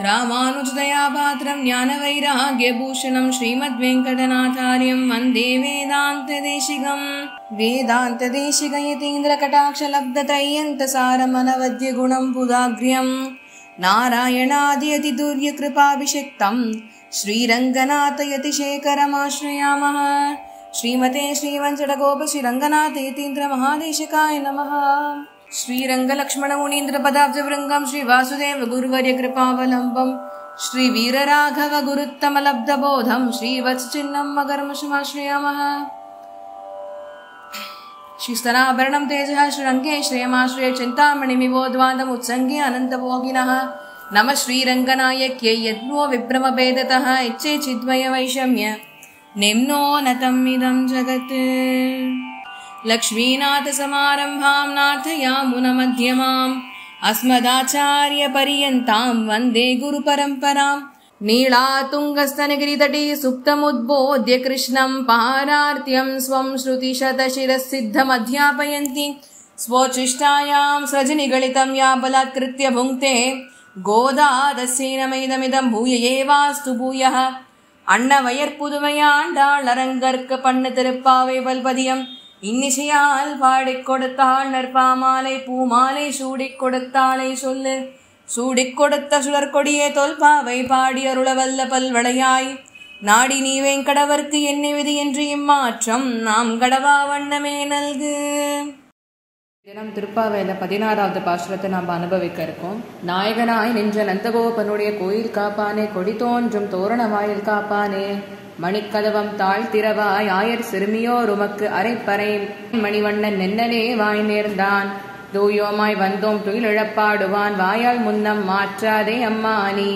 ராமானுஜதயா பாத்ரம் ஞான வைராக்யபூஷணம் ஸ்ரீமத்வேங்கடநாதார்யம் வந்தே வேதாந்ததேசிகம். வேதாந்ததேசிகயதீந்திரகடாட்சலப்தத்ரய்யந்தசாரமனவத்யகுணம் புதாக்ர்யம் நாராயணாத்யதிதுர்யகிருபாபிஷிக்தம் ஸ்ரீரங்கநாதயதிசேகரமாஸ்ரயாமः. ஸ்ரீமதே ஸ்ரீவஞ்சடகோபஸ்ரீரங்கநாதயதீந்திரமகாதேசிகாய நமः. श्रीरंगलक्ष्मणमुनीन्द्रपदाब्जवृङ्गं श्रीवासुदेव गुरुवर्यकृपावलम्बं श्रीवीरराघवगुरुत्तमलब्धबोधं श्रीवत्सचिह्नं मकरमश्रमाश्रयामः. श्रीस्तनाभरणं तेजः श्रीरङ्गे श्रेयमाश्रय चिन्तामणिमिवोद्वादमुत्सङ्गे अनन्तभोगिनः नमः श्रीरङ्गनायक्यै यद्वो विभ्रमभेदतः इच्छे चिद्वयवैषम्य निम्नो नतम् इदं जगत्. लक्ष्मीनाथसमारम्भां नाथयामुनमध्यमाम् अस्मदाचार्यपर्यन्तां वन्दे गुरुपरम्परां. नीलातुङ्गस्तनगिरितटे सुप्तमुद्बोध्य कृष्णं पारार्त्यं स्वं श्रुतिशतशिरःसिद्धमध्यापयन्ति स्वोच्छिष्टायां सृजनिगलितं या बलात्कृत्य भुङ्क्ते गोदा तस्यैनमेदमिदं भूय एवास्तु भूयः. அன்னவயற்புதுமையாண்டாள் அரங்கற்க பண்ணு திருப்பாவை பல்பதியம் இன்னிசையால் பாடிக் கொடுத்தாள் நற்பாமாலை பூமாலை சூடிக் கொடுத்தாளை சொல்லு. சூடிக் கொடுத்த சுடற்கொடியே தொல்பாவை பாடி அருளவல்ல பல்வளையாய் நாடி நீ வேங்கடவர்க்கு என்ன விதி என்று இம்மாற்றம் நாம் கடவா வண்ணமே நல்கு. தினம் திருப்பாவையில 16வது பாசுரத்தை நாம் அனுபவிக்க இருக்கோம். நாயகனாய் நின்ற நந்தகோபனுடைய கோயில் காப்பானே, கொடி தோன்றும் தோரண வாயில் காப்பானே, மணிக்கதவம் தாழ்த்திரவாய் ஆயர் சிறுமியோர் உமக்கு அரைப்பறை மணிவண்ணன் நென்னலே வாய் நேர்ந்தான். தூயோமாய் வந்தோம் துயில் இழப்பாடுவான் வாயால் முன்னம் மாற்றாதே அம்மானி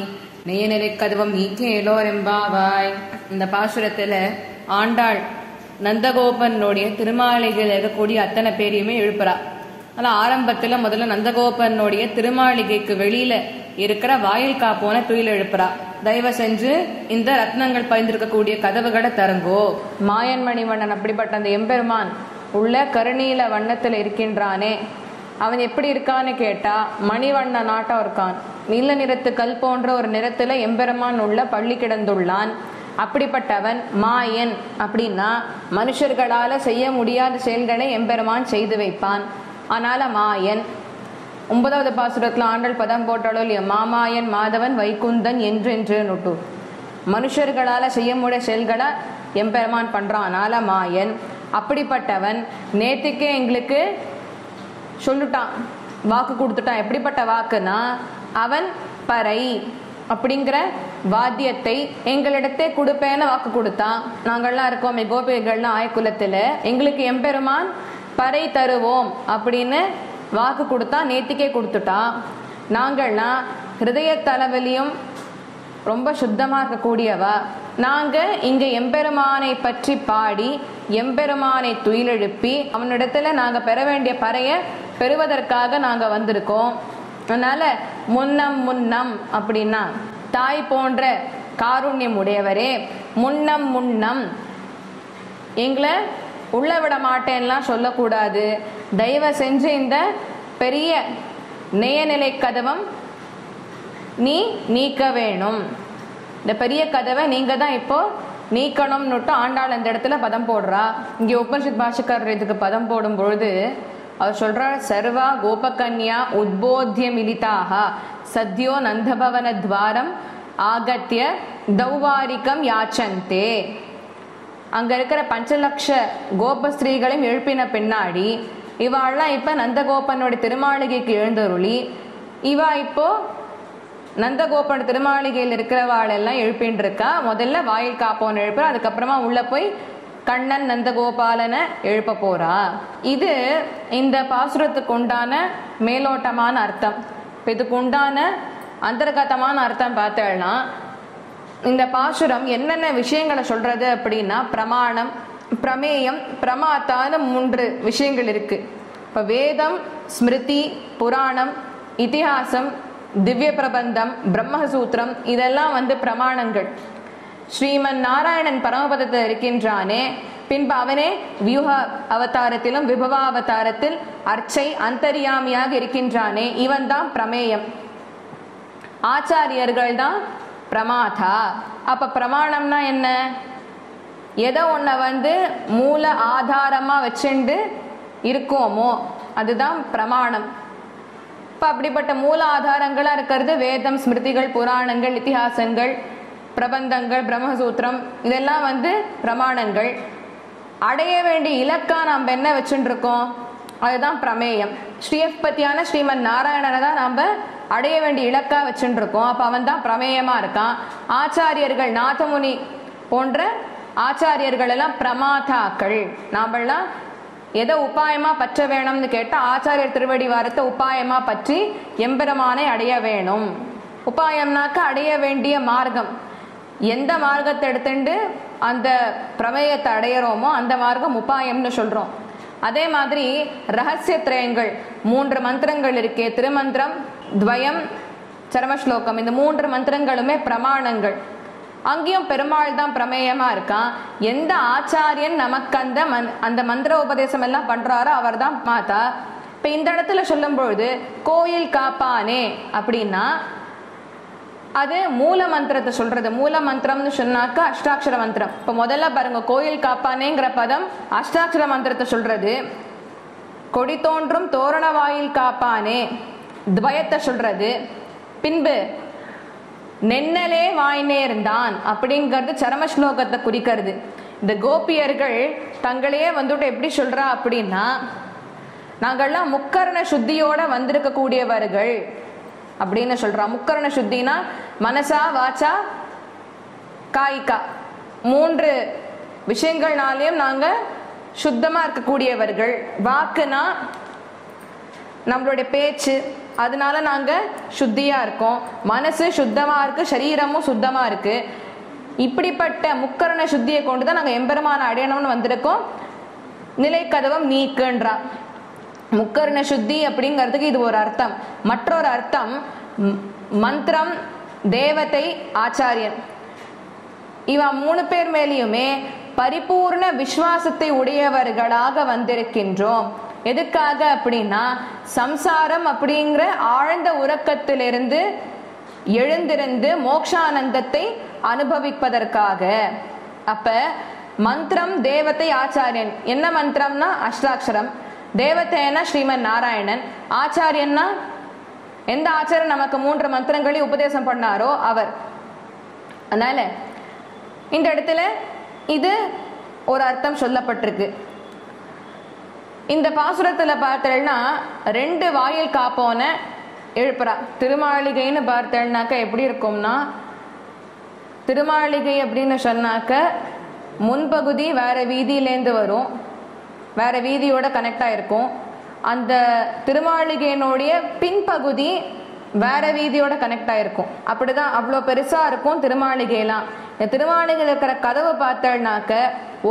நேயநிலை கதவம் நீக்கேலோரெம்பாவாய். இந்த பாசுரத்துல ஆண்டாள் நந்தகோபனுடைய திருமாளிகையில் இருக்கக்கூடிய அத்தனை பேரையுமே எழுப்புறா. ஆனால் ஆரம்பத்துல முதல்ல நந்தகோபனுடைய திருமாளிகைக்கு வெளியில இருக்கிற வாயில் காப்போன துயில் எழுப்புறா. தயவு செஞ்சு இந்த ரத்னங்கள் பதிந்திருக்கக்கூடிய கதவுகளை தரங்கோ. மாயன் மணிவண்ணன் அப்படிப்பட்ட அந்த எம்பெருமான் உள்ள கருநீல வண்ணத்துல இருக்கின்றானே, அவன் எப்படி இருக்கான்னு கேட்டா மணிவண்ண நாட்டம் இருக்கான். நீல நிறத்து கல் போன்ற ஒரு நிறத்துல எம்பெருமான் உள்ள பள்ளி கிடந்துள்ளான். அப்படிப்பட்டவன் மாயன். அப்படின்னா மனுஷர்களால செய்ய முடியாத செயல்களை எம்பெருமான் செய்து வைப்பான். ஆனால மாயன். 9வது பாசுரத்துல ஆண்டல் பதம் போட்டாலோ இல்லையா, மாமாயன் மாதவன் வைகுந்தன் என்றென்று நொட்டு. மனுஷர்களால செய்ய முடிய செயல்களை எம்பெருமான் பண்றான். ஆனால மாயன். அப்படிப்பட்டவன் நேற்றுக்கே எங்களுக்கு சொல்லிட்டான், வாக்கு கொடுத்துட்டான். எப்படிப்பட்ட வாக்குனா, அவன் பறை அப்படிங்கிற வாத்தியத்தை எங்களிடத்தே கொடுப்பேன்னு வாக்கு கொடுத்தான். நாங்கள்லாம் இருக்கோம் கோபிகள்லாம் ஆயக்குலத்துல, எங்களுக்கு எம்பெருமான் பறை தருவோம் அப்படின்னு வாக்கு கொடுத்தா. நேத்திக்கே கொடுத்துட்டான். நாங்கள்லாம் ஹிருதய தலைவலியும் ரொம்ப சுத்தமா இருக்கக்கூடியவா. நாங்க இங்க எம்பெருமானை பற்றி பாடி எம்பெருமானை துயிலெழுப்பி அவனிடத்துல நாங்க பெற வேண்டிய பறைய பெறுவதற்காக நாங்க வந்திருக்கோம். அதனால முன்னம் முன்னம் அப்படின்னா தாய் போன்ற காருண்யம் உடையவரே, முன்னம் முன்னம் எங்களை உள்ள விட மாட்டேன்லாம் சொல்லக்கூடாது. தயவு செஞ்சு இந்த பெரிய நேயநிலை கதவம் நீ நீக்க வேணும். இந்த பெரிய கதவை நீங்க தான் இப்போ நீக்கணும்னுட்டு ஆண்டாள் அந்த இடத்துல பதம் போடுறா. இங்கே உபனிஷத் பாஷக்காரர் இதுக்கு பதம் போடும் பொழுது அவர் சொல்றார், சர்வா கோபகன்யா உத்போத்திய மிலிதாக சத்யோ நந்தபவன துவாரம் ஆகத்திய தௌவாரிகம் யாச்சந்தே. அங்க இருக்கிற 5 லட்ச கோபஸ்திரீகளையும் எழுப்பின பின்னாடி இவாள்லாம் இப்ப நந்தகோபனுடைய திருமாளிகைக்கு எழுந்தருளி இவா இப்போ நந்தகோபன் திருமாளிகையில் இருக்கிறவாள் எல்லாம் எழுப்பின்னு இருக்கா. முதல்ல வாயில் காப்போன்னு எழுப்புறா. அதுக்கப்புறமா உள்ள போய் கண்ணன் நந்தகோபாலனை எழுப்ப போறா. இது இந்த பாசுரத்துக்கு உண்டான மேலோட்டமான அர்த்தம். இதுக்கு உண்டான அந்தர்கதமான அர்த்தம் பார்த்தேன்னா, இந்த பாசுரம் என்னென்ன விஷயங்களை சொல்றது அப்படின்னா, பிரமாணம், பிரமேயம், பிரமாத்தான 3 விஷயங்கள் இருக்கு. இப்ப வேதம், ஸ்மிருதி, புராணம், இதிகாசம், திவ்ய பிரபந்தம், பிரம்மசூத்திரம் இதெல்லாம் பிரமாணங்கள். ஸ்ரீமன் நாராயணன் பரமபதத்தில் இருக்கின்றானே, பின்பு அவனே வியூக அவதாரத்திலும் விபவ அவதாரத்தில் அர்ச்சை அந்தரியாமியாக இருக்கின்றானே, இவன் தான் பிரமேயம். ஆச்சாரியர்கள் தான் பிரமாதா. அப்ப பிரமாணம்னா என்ன? எதை ஒன்றை மூல ஆதாரமா வச்சுண்டு இருக்கோமோ அதுதான் பிரமாணம். இப்ப அப்படிப்பட்ட மூல ஆதாரங்களா இருக்கிறது வேதம், ஸ்மிருதிகள், புராணங்கள், இதிகாசங்கள், பிரபந்தங்கள், பிரம்மசூத்திரம், இதெல்லாம் பிரமாணங்கள். அடைய வேண்டிய இலக்கா நாம் என்ன வச்சுட்டு இருக்கோம்? அதுதான் பிரமேயம். ஸ்ரீயப்பத்தியான ஸ்ரீமன் நாராயணனை தான் நாம அடைய வேண்டிய இலக்கா வச்சுட்டு இருக்கோம். அப்ப அவன் தான் பிரமேயமா இருக்கான். ஆச்சாரியர்கள், நாதமுனி போன்ற ஆச்சாரியர்கள் எல்லாம் பிரமாதாக்கள். நாமெல்லாம் எதை உபாயமா பற்ற வேணும்னு கேட்டா ஆச்சாரியர் திருவடி வாரத்தை உபாயமா பற்றி எம்பெருமானை அடைய வேணும். உபாயம்னாக்க அடைய வேண்டிய மார்க்கம். எந்த மார்க்கத்தை எடுத்துட்டு அந்த பிரமேயத்தை அடையிறோமோ அந்த மார்க்கம் உபாயம்னு சொல்றோம். அதே மாதிரி ரகசிய திரயங்கள் 3 மந்திரங்கள் இருக்கே, திருமந்திரம், துவயம், சரமஸ்லோகம், இந்த 3 மந்திரங்களுமே பிரமாணங்கள். அங்கேயும் பெருமாள் தான் பிரமேயமா இருக்கான். எந்த ஆச்சாரியன் நமக்கு அந்த மந்திர உபதேசம் எல்லாம் பண்றாரோ அவர் தான் மாதா. இப்ப இந்த இடத்துல சொல்லும் பொழுது கோயில் காப்பானே அப்படின்னா அது மூல மந்திரத்தை சொல்றது. மூல மந்திரம்னு சொன்னாக்க அஷ்டாட்சர மந்திரம். இப்ப முதல்ல பாருங்க, கோயில் காப்பானேங்கிற பதம் அஷ்டாட்சர மந்திரத்தை சொல்றது. கொடி தோன்றும் தோரண வாயில் காப்பானே துவயத்தை சொல்றது. பின்பு நென்னலே வாய்நேர்ந்தான் அப்படிங்கிறது சரமஸ்லோகத்தை குறிக்கிறது. இந்த கோபியர்கள் தங்களையே எப்படி சொல்றா அப்படின்னா, நாங்கள்லாம் முக்கரண சுத்தியோட வந்திருக்க கூடியவர்கள் அப்படின்னு சொல்றா. முக்கரண சுத்தினா மனசா, வாச்சா, காய்கா 3 விஷயங்கள்னாலையும் நாங்க சுத்தமா இருக்கக்கூடியவர்கள். வாக்குனா நம்மளுடைய பேச்சு, அதனால நாங்க சுத்தியா இருக்கோம். மனசு சுத்தமா இருக்கு, சரீரமும் சுத்தமா இருக்கு. இப்படிப்பட்ட முக்கரண சுத்தியை கொண்டுதான் நாங்க எம்பெருமான அடையணும்னு வந்திருக்கோம். நிலை கதவம் நீக்குன்றா. முக்கரண சுத்தி அப்படிங்கிறதுக்கு இது ஒரு அர்த்தம். மற்றொரு அர்த்தம் மந்திரம், தேவதை, ஆச்சாரியன், இவன் 3 பேர் மேலேயுமே பரிபூர்ண விசுவாசத்தை உடையவர்களாக வந்திருக்கின்றோம். எதுக்காக அப்படின்னா சம்சாரம் அப்படிங்கிற ஆழ்ந்த உறக்கத்திலிருந்து எழுந்திருந்து மோக்ஷானந்தத்தை அனுபவிப்பதற்காக. அப்ப மந்திரம், தேவதை, ஆச்சாரியன். என்ன மந்திரம்னா அஷ்டாட்சரம், தேவதைனா ஸ்ரீமன் நாராயணன், ஆச்சாரியன்னா எந்த ஆச்சாரியன் நமக்கு 3 மந்திரங்களையும் உபதேசம் பண்ணாரோ அவர். அதனால இந்த இடத்துல இது ஒரு அர்த்தம் சொல்லப்பட்டிருக்கு. இந்த பாசுரத்துல பார்த்தேன்னா 2 வாயில் காப்போன எழுப்புறா. திருமாளிகைன்னு பார்த்தேன்னாக்க எப்படி இருக்கும்னா, திருமாளிகை அப்படின்னு சொன்னாக்க முன்பகுதி வேற வீதியிலேருந்து வரும், வேற வீதியோட கனெக்ட் ஆயிருக்கும். அந்த திருமாளிகையினுடைய பின்பகுதி வேற வீதியோட கனெக்ட் ஆயிருக்கும். அப்படிதான் அவ்வளோ பெருசா இருக்கும் திருமாளிகையெல்லாம். இந்த திருமாளிகையில் இருக்கிற கதவை பார்த்தேன்னாக்க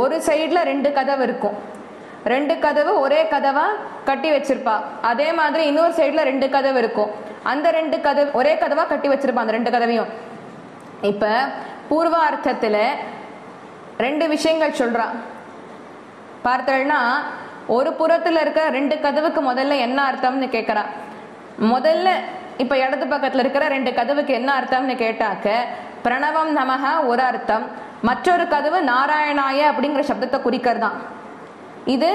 ஒரு சைட்ல 2 கதவு இருக்கும். 2 கதவு ஒரே கதவா கட்டி வச்சிருப்பா. அதே மாதிரி இன்னொரு சைட்ல 2 கதவு இருக்கும். அந்த 2 கதவு ஒரே கதவா கட்டி வச்சிருப்பா, அந்த 2 கதவையும். இப்ப பூர்வார்த்தத்துல 2 விஷயங்கள் சொல்றா. பார்த்தேன்னா ஒரு புறத்துல இருக்க 2 கதவுக்கு முதல்ல என்ன அர்த்தம்னு கேட்கறா. முதல்ல இப்ப இடது பக்கத்துல இருக்கிற 2 கதவுக்கு என்ன அர்த்தம்னு கேட்டாக்க பிரணவம் நமக ஒரு அர்த்தம், மற்றொரு கதவு நாராயணாய அப்படிங்கிற சப்தத்தை குறிக்கிறதான். இது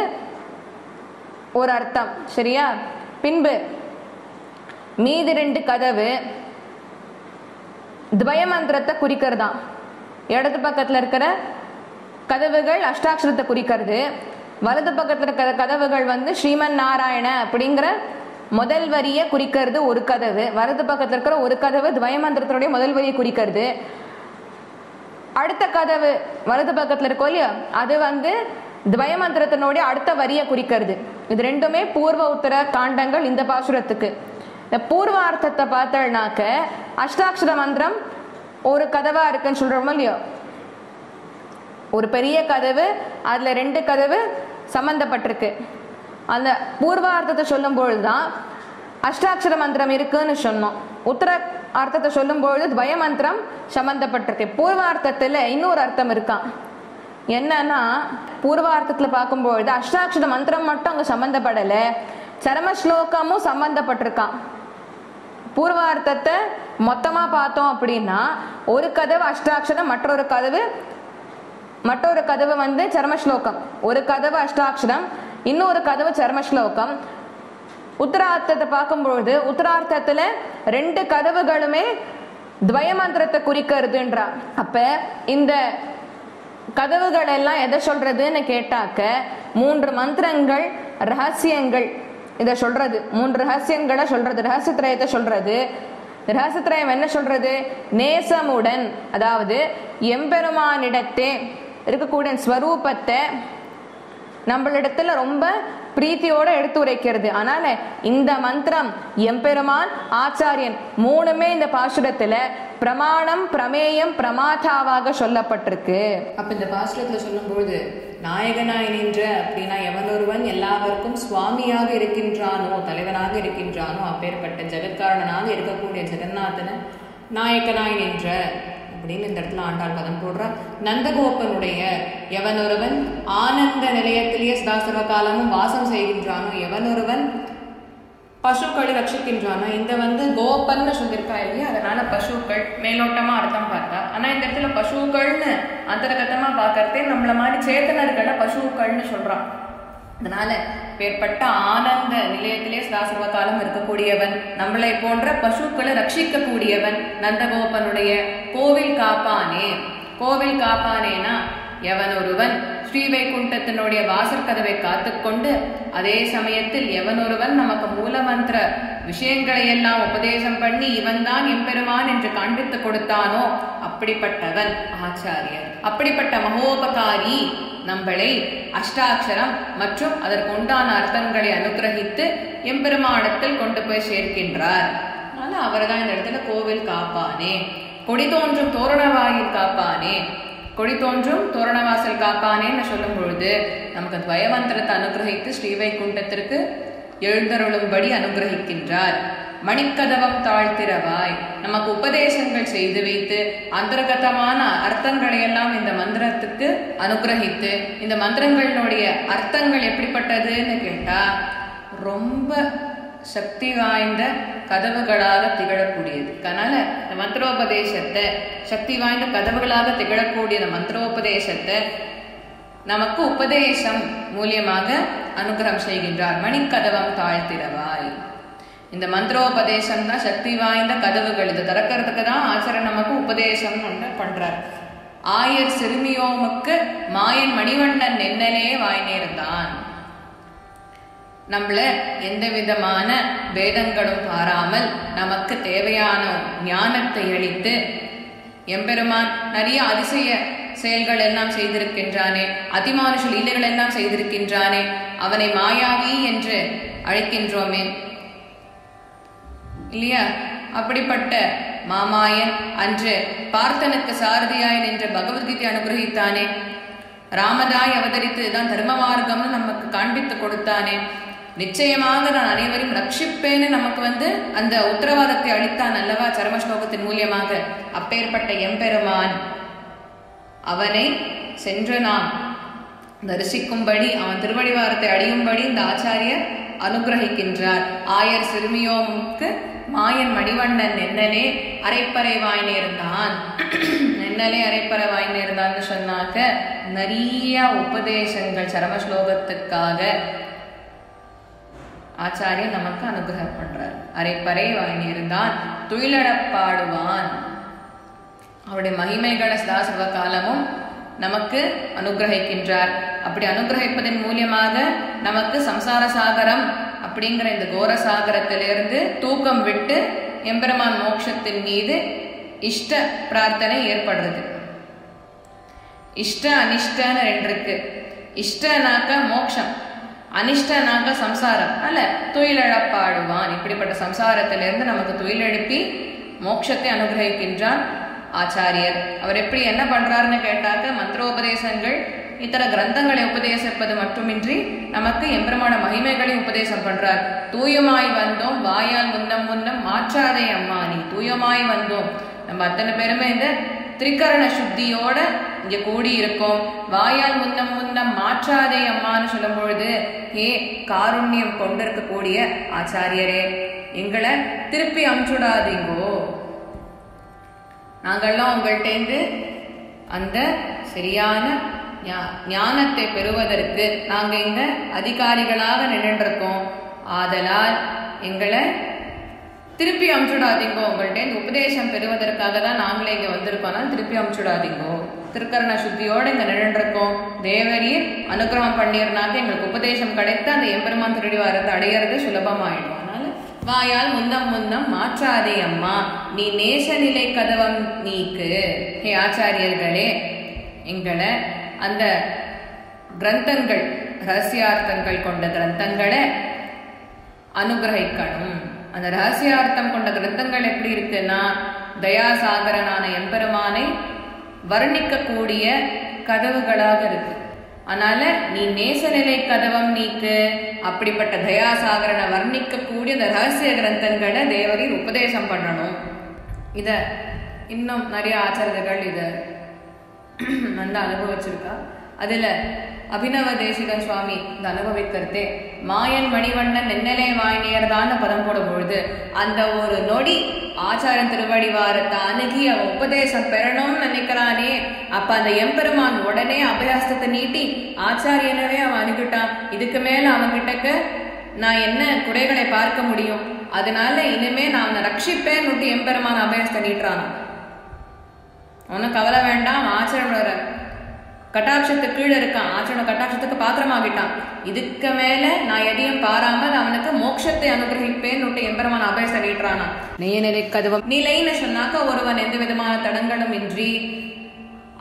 ஒரு அர்த்தம், சரியா? பின்பு மீதி 2 கதவு துவயமந்திரத்தை குறிக்கிறதான். இடது பக்கத்துல இருக்கிற கதவுகள் அஷ்டாட்சரத்தை குறிக்கிறது, வலது பக்கத்துல இருக்கிற கதவுகள் ஸ்ரீமன் நாராயண அப்படிங்கிற முதல் வரியை குறிக்கிறது ஒரு கதவு. வலது பக்கத்துல இருக்கிற ஒரு கதவு துவயமந்திரத்தினுடைய முதல் வரியை குறிக்கிறது. அடுத்த கதவு வலது பக்கத்துல இருக்கோ இல்லையா, அது துவயமந்திரத்தினுடைய அடுத்த வரியை குறிக்கிறது. இது 2மே பூர்வ உத்தர காண்டங்கள் இந்த பாசுரத்துக்கு. இந்த பூர்வார்த்தத்தை பார்த்தோம்னாக்க அஷ்டாட்சர மந்திரம் ஒரு கதவா இருக்குன்னு சொல்றோமோ இல்லையோ, ஒரு பெரிய கதவு, அதுல 2 கதவு சம்பந்தப்பட்டிருக்கு. அந்த பூர்வார்த்தத்தை சொல்லும் பொழுதுதான் அஷ்டாட்சர மந்திரம் இருக்குன்னு சொன்னோம். உத்தர அர்த்தத்தை சொல்லும் பொழுது துவயமந்திரம் சம்பந்தப்பட்டிருக்கு. பூர்வார்த்தத்துல இன்னொரு அர்த்தம் இருக்கான். என்னன்னா பூர்வார்த்தத்துல பார்க்கும்பொழுது அஷ்டாட்சர மந்திரம் மட்டும் அங்க சம்பந்தப்படல, சரம ஸ்லோகமும் சம்பந்தப்பட்டிருக்கான். பூர்வார்த்தத்தை மொத்தமாக பார்த்தோம் அப்படின்னா ஒரு கதவு அஷ்டாட்சரம், மற்றொரு கதவு வந்து சர்மஸ்லோகம். ஒரு கதவு அஷ்டாட்சரம், இன்னொரு கதவு சர்மஸ்லோகம். உத்தரார்த்தத்தை பார்க்கும்பொழுது உத்தரார்த்தத்துல 2 கதவுகளுமே துவயமந்திரத்தை குறிக்கிறதுன்றா. அப்ப இந்த கதவுகள் எல்லாம் எதை சொல்றதுன்னு கேட்டாக்க 3 மந்திரங்கள், ரகசியங்கள் இதை சொல்றது. 3 ரகசியங்களை சொல்றது, ரகசியத்திரயத்தை சொல்றது. ரகசியத்திரயம் என்ன சொல்றது? நேசமுடன், அதாவது எம்பெருமானிடத்தே இருக்கக்கூடிய ஸ்வரூபத்தை நம்மளிடத்துல ரொம்ப பிரீத்தியோட எடுத்து உரைக்கிறது. அதனால இந்த மந்திரம், எம்பெருமான், ஆச்சாரியன் 3மே இந்த பாசுரத்துல பிரமாணம், பிரமேயம், பிரமாதாவாக சொல்லப்பட்டிருக்கு. அப்ப இந்த பாசுரத்துல சொல்லும்போது நாயகனாய் நின்ற அப்படின்னா எவனொருவன் எல்லாருக்கும் சுவாமியாக இருக்கின்றானோ, தலைவனாக இருக்கின்றானோ, அப்பேற்பட்ட ஜெகத்காரணனாக இருக்கக்கூடிய ஜெகநாதன நாயகனாய் நின்ற அப்படின்னு இந்த இடத்துல ஆண்டாள் பதம் போடுறார். நந்தகோபனுடைய எவனொருவன் ஆனந்த நிலையத்திலேயே சதாசர்வ காலமும் வாசம் செய்கின்றானோ, எவனொருவன் பசுக்களை ரட்சிக்கின்றானோ, இந்த வந்து கோபன்னு சொல்லியிருக்கா இல்லையா, அதனால பசுக்கள் மேலோட்டமா அர்த்தம் பார்த்தா. ஆனா இந்த இடத்துல பசுக்கள்னு அந்தரகத்தமா பார்க்கறதே நம்மள மாதிரி சேத்தனர்களை பசுக்கள்னு சொல்றான். அதனால பேர்பட்ட ஆனந்த நிலையத்திலே சதாசர்வ காலம் இருக்கக்கூடியவன், நம்மளை போன்ற பசுக்களை ரட்சிக்க கூடியவன் நந்தகோபனுடைய கோவில் காப்பானே. கோவில் காப்பானேனா எவனொருவன் ஸ்ரீவைகுண்டத்தினுடைய வாசற்கதவை காத்துக்கொண்டு அதே சமயத்தில் எவனொருவன் நமக்கு மூலமந்திர விஷயங்களை எல்லாம் உபதேசம் பண்ணி இவன் தான் எம்பெருமான் என்று காண்பித்து கொடுத்தானோ அப்படிப்பட்டவன் ஆச்சாரியர். அப்படிப்பட்ட மகோபகாரி நம்மளை அஷ்டாட்சரம் மற்றும் அதற்கு உண்டான அர்த்தங்களை அனுகிரகித்து எம்பெருமானிடத்தில் கொண்டு போய் சேர்க்கின்றார். அதனால அவர் தான் இந்த இடத்துல கோவில் காப்பானே, கொடி தோன்றும் தோரணவாயில் காப்பானே, கொடி தோன்றும் தோரணவாசல் காப்பானேன்னு சொல்லும் பொழுது நமக்கு துவயமந்திரத்தை அனுகிரகித்து ஸ்ரீவைகுண்டத்திற்கு எழுந்தருளும்படி அனுகிரகிக்கின்றார். மணிக்கதவம் தாழ்த்திரவாய் நமக்கு உபதேசங்கள் செய்து வைத்து அந்தர்கதமான அர்த்தங்களை எல்லாம் இந்த மந்திரத்துக்கு அனுகிரகித்து, இந்த மந்திரங்களினுடைய அர்த்தங்கள் எப்படிப்பட்டதுன்னு கேட்டா ரொம்ப சக்தி வாய்ந்த கதவுகளாக திகழக்கூடியது. அதனால இந்த மந்திரோபதேசத்தை சக்தி வாய்ந்த கதவுகளாக திகழக்கூடிய இந்த மந்திரோபதேசத்தை நமக்கு உபதேசம் மூலியமாக அனுகிரகம் செய்கின்றார். மணிக்கதவம் தாழ்த்திரவாய், இந்த மந்திரோபதேசம் தான் சக்தி வாய்ந்த கதவுகள். இதை திறக்கிறதுக்கு தான் ஆச்சாரியன் நமக்கு உபதேசம் ஒன்று பண்றார். ஆயர் சிறுமியோமுக்கு மாயன் மணிவண்ணன் நென்னலே வாய் நேர்ந்தான். நம்மள எந்த விதமான வேதங்களும் பாராமல் நமக்கு தேவையான ஞானத்தை அளித்து எம்பெருமான் நிறைய அதிசய செயல்கள் எல்லாம் செய்திருக்கின்றானே, அதிமானுஷ லீலைகள் எல்லாம் செய்திருக்கின்றானே, அவனை மாயாவி என்று அழைக்கின்றோமே இல்லையா? அப்படிப்பட்ட மாமாயன் அன்று பார்த்தனுக்கு சாரதியாய் நின்று பகவத்கீதை அனுகிரகித்தானே, ராமதாய் அவதரித்து தான் தர்ம மார்க்கம்னு நமக்கு காண்பித்து கொடுத்தானே, நிச்சயமாக நான் அனைவரும் ரட்சிப்பேன்னு நமக்கு அந்த உத்தரவாதத்தை அளித்தான் அல்லவா சர்மஸ்லோகத்தின் மூலியமாக. அப்பேற்பட்ட எம்பெருமான் அவனை சென்று நாம் தரிசிக்கும்படி, அவன் திருவடிவாரத்தை அடையும்படி இந்த ஆச்சாரியர் அனுகிரகிக்கின்றார். ஆயர் சிறுமியோமுக்கு மாயன் மணிவண்ணன் நென்னலே அரைப்பறை வாய் நேர்ந்தான். நென்னலே அரைப்பறை வாய் நேர்ந்தான்னு சொன்னாக்க நிறைய உபதேசங்கள் சரமஸ்லோகத்துக்காக ஆச்சாரியன் நமக்கு அனுகிரகம் பண்றார். அரைப்பறை வாய் நேர்ந்தான் துயிலடப்பாடுவான். அவருடைய மகிமைகளை சதா சர்வ காலமும் நமக்கு அனுகிரகிக்கின்றார். அப்படி அனுகிரகிப்பதன் மூலியமாக நமக்கு சம்சார சாகரம் அப்படிங்கிற இந்த கோர சாகரத்திலிருந்து தூக்கம் விட்டு எம்பெருமான் மோட்சத்தின் மீது இஷ்ட பிரார்த்தனை ஏற்படுறது. இஷ்ட அனிஷ்டன்னு 2 இருக்கு. இஷ்டனாக்க மோட்சம், அனிஷ்டனாக்க சம்சாரம். அல்ல துயிலெழப்பாடுவான். இப்படிப்பட்ட சம்சாரத்திலிருந்து நமக்கு துயிலெழுப்பி மோட்சத்தை அனுகிரகிக்கின்றான் ஆச்சாரியர். அவர் எப்படி என்ன பண்றாருன்னு கேட்டாக்க மந்திரோபதேசங்கள் இத்தர கிரந்தங்களை உபதேசிப்பது மட்டுமின்றி நமக்கு எம்பெருமான மகிமைகளை உபதேசம் பண்றார். தூயமாய் வந்தோம் வாயால் முன்னம் முன்னம் மாற்றாதே அம்மா நீ. தூயமாய் வந்தோம், நம்ம அத்தனை பேருமே இந்த திரிகரண சுத்தியோட இங்க கூடி இருக்கோம். வாயால் முன்னம் முன்னம் மாற்றாதே அம்மான்னு சொல்லும் பொழுது, ஏ காருண்யம் கொண்டிருக்கக்கூடிய ஆச்சாரியரே, எங்களை திருப்பி அமுச்சுடாதீங்கோ, நாங்கள்லாம் உங்கள்கிட்டேருந்து அந்த சரியான ஞானத்தை பெறுவதற்கு நாங்கள் இங்க அதிகாரிகளாக நின்றுருக்கோம். ஆதலால் எங்களை திருப்பி அமுச்சுடாதீங்கோ. உங்கள்கிட்ட இந்த உபதேசம் பெறுவதற்காக தான் நாங்களே இங்கே வந்திருக்கோம்னா திருப்பி அமுச்சுடாதீங்கோ. திருக்கரண சுத்தியோடு இங்கே நின்றுருக்கோம். தேவரீர் அனுகிரகம் பண்ணியிருந்தாக்க எங்களுக்கு உபதேசம் கிடைத்து அந்த எம்பெருமான் திருடிவாரத்தை அடையிறது சுலபமாயிடும். அதனால வாயால் முந்தம் முந்தம் மாற்றாதே அம்மா, நீ நேசநிலை கதவம் நீக்கு. ஹே ஆச்சாரியர்களே, எங்களை அந்த கிரந்தங்கள் ரகசியார்த்தங்கள் கொண்ட கிரந்தங்களை அனுகிரகிக்கணும். அந்த ரகசியார்த்தம் கொண்ட கிரந்தங்கள் எப்படி இருக்குன்னா, தயாசாகரனான எம்பெருமானை வர்ணிக்கக்கூடிய கதவுகளாக இருக்கு. அதனால நீ நேசநிலை கதவம் நீக்கு. அப்படிப்பட்ட தயாசாகரனை வர்ணிக்கக்கூடிய அந்த ரகசிய கிரந்தங்களை தேவரீர் உபதேசம் பண்ணணும். இத இன்னும் நிறைய ஆச்சாரியர்கள் இத நல்லா அனுபவிச்சிருக்கா. அதுல அபிநவ தேசிகன் சுவாமி இந்த அனுபவிக்கிறதே மாயன் மணிவண்ணன் நென்னலே வாய்நேர்தான் பதம் போடும் பொழுது அந்த ஒரு நொடி ஆச்சாரன் திருவடிவாரத்தை அணுகி அவன் உபதேசம் பெறணும்னு நினைக்கிறானே, அப்ப அந்த எம்பெருமான் உடனே அபயாஸ்தத்தை நீட்டி ஆச்சாரியனவே அவன் அணுகிட்டான். இதுக்கு மேல அவன்கிட்டக்கு நான் என்ன குறைகளை பார்க்க முடியும், அதனால இனிமே நான் அவனை ரட்சிப்பேன்னு எம்பெருமான் அபயாஸ்தை நீட்டுறான். அவனும் கவலை வேண்டாம், ஆச்சாரனோட கட்டாட்சத்துக்கு கீழே இருக்கான், ஆச்சரண கட்டாட்சத்துக்கு பாத்திரமாகிட்டான். இதுக்கு மேல நான் எதையும் பாராமல் அவனுக்கு மோட்சத்தை அனுகிரகிப்பேன்னு எம்பெருமான் அபயச நீட்டுறானா. நெய்யநிலை கதவம் நிலைன்னு சொன்னாக்க ஒருவன் எந்த விதமான தடங்களும் இன்றி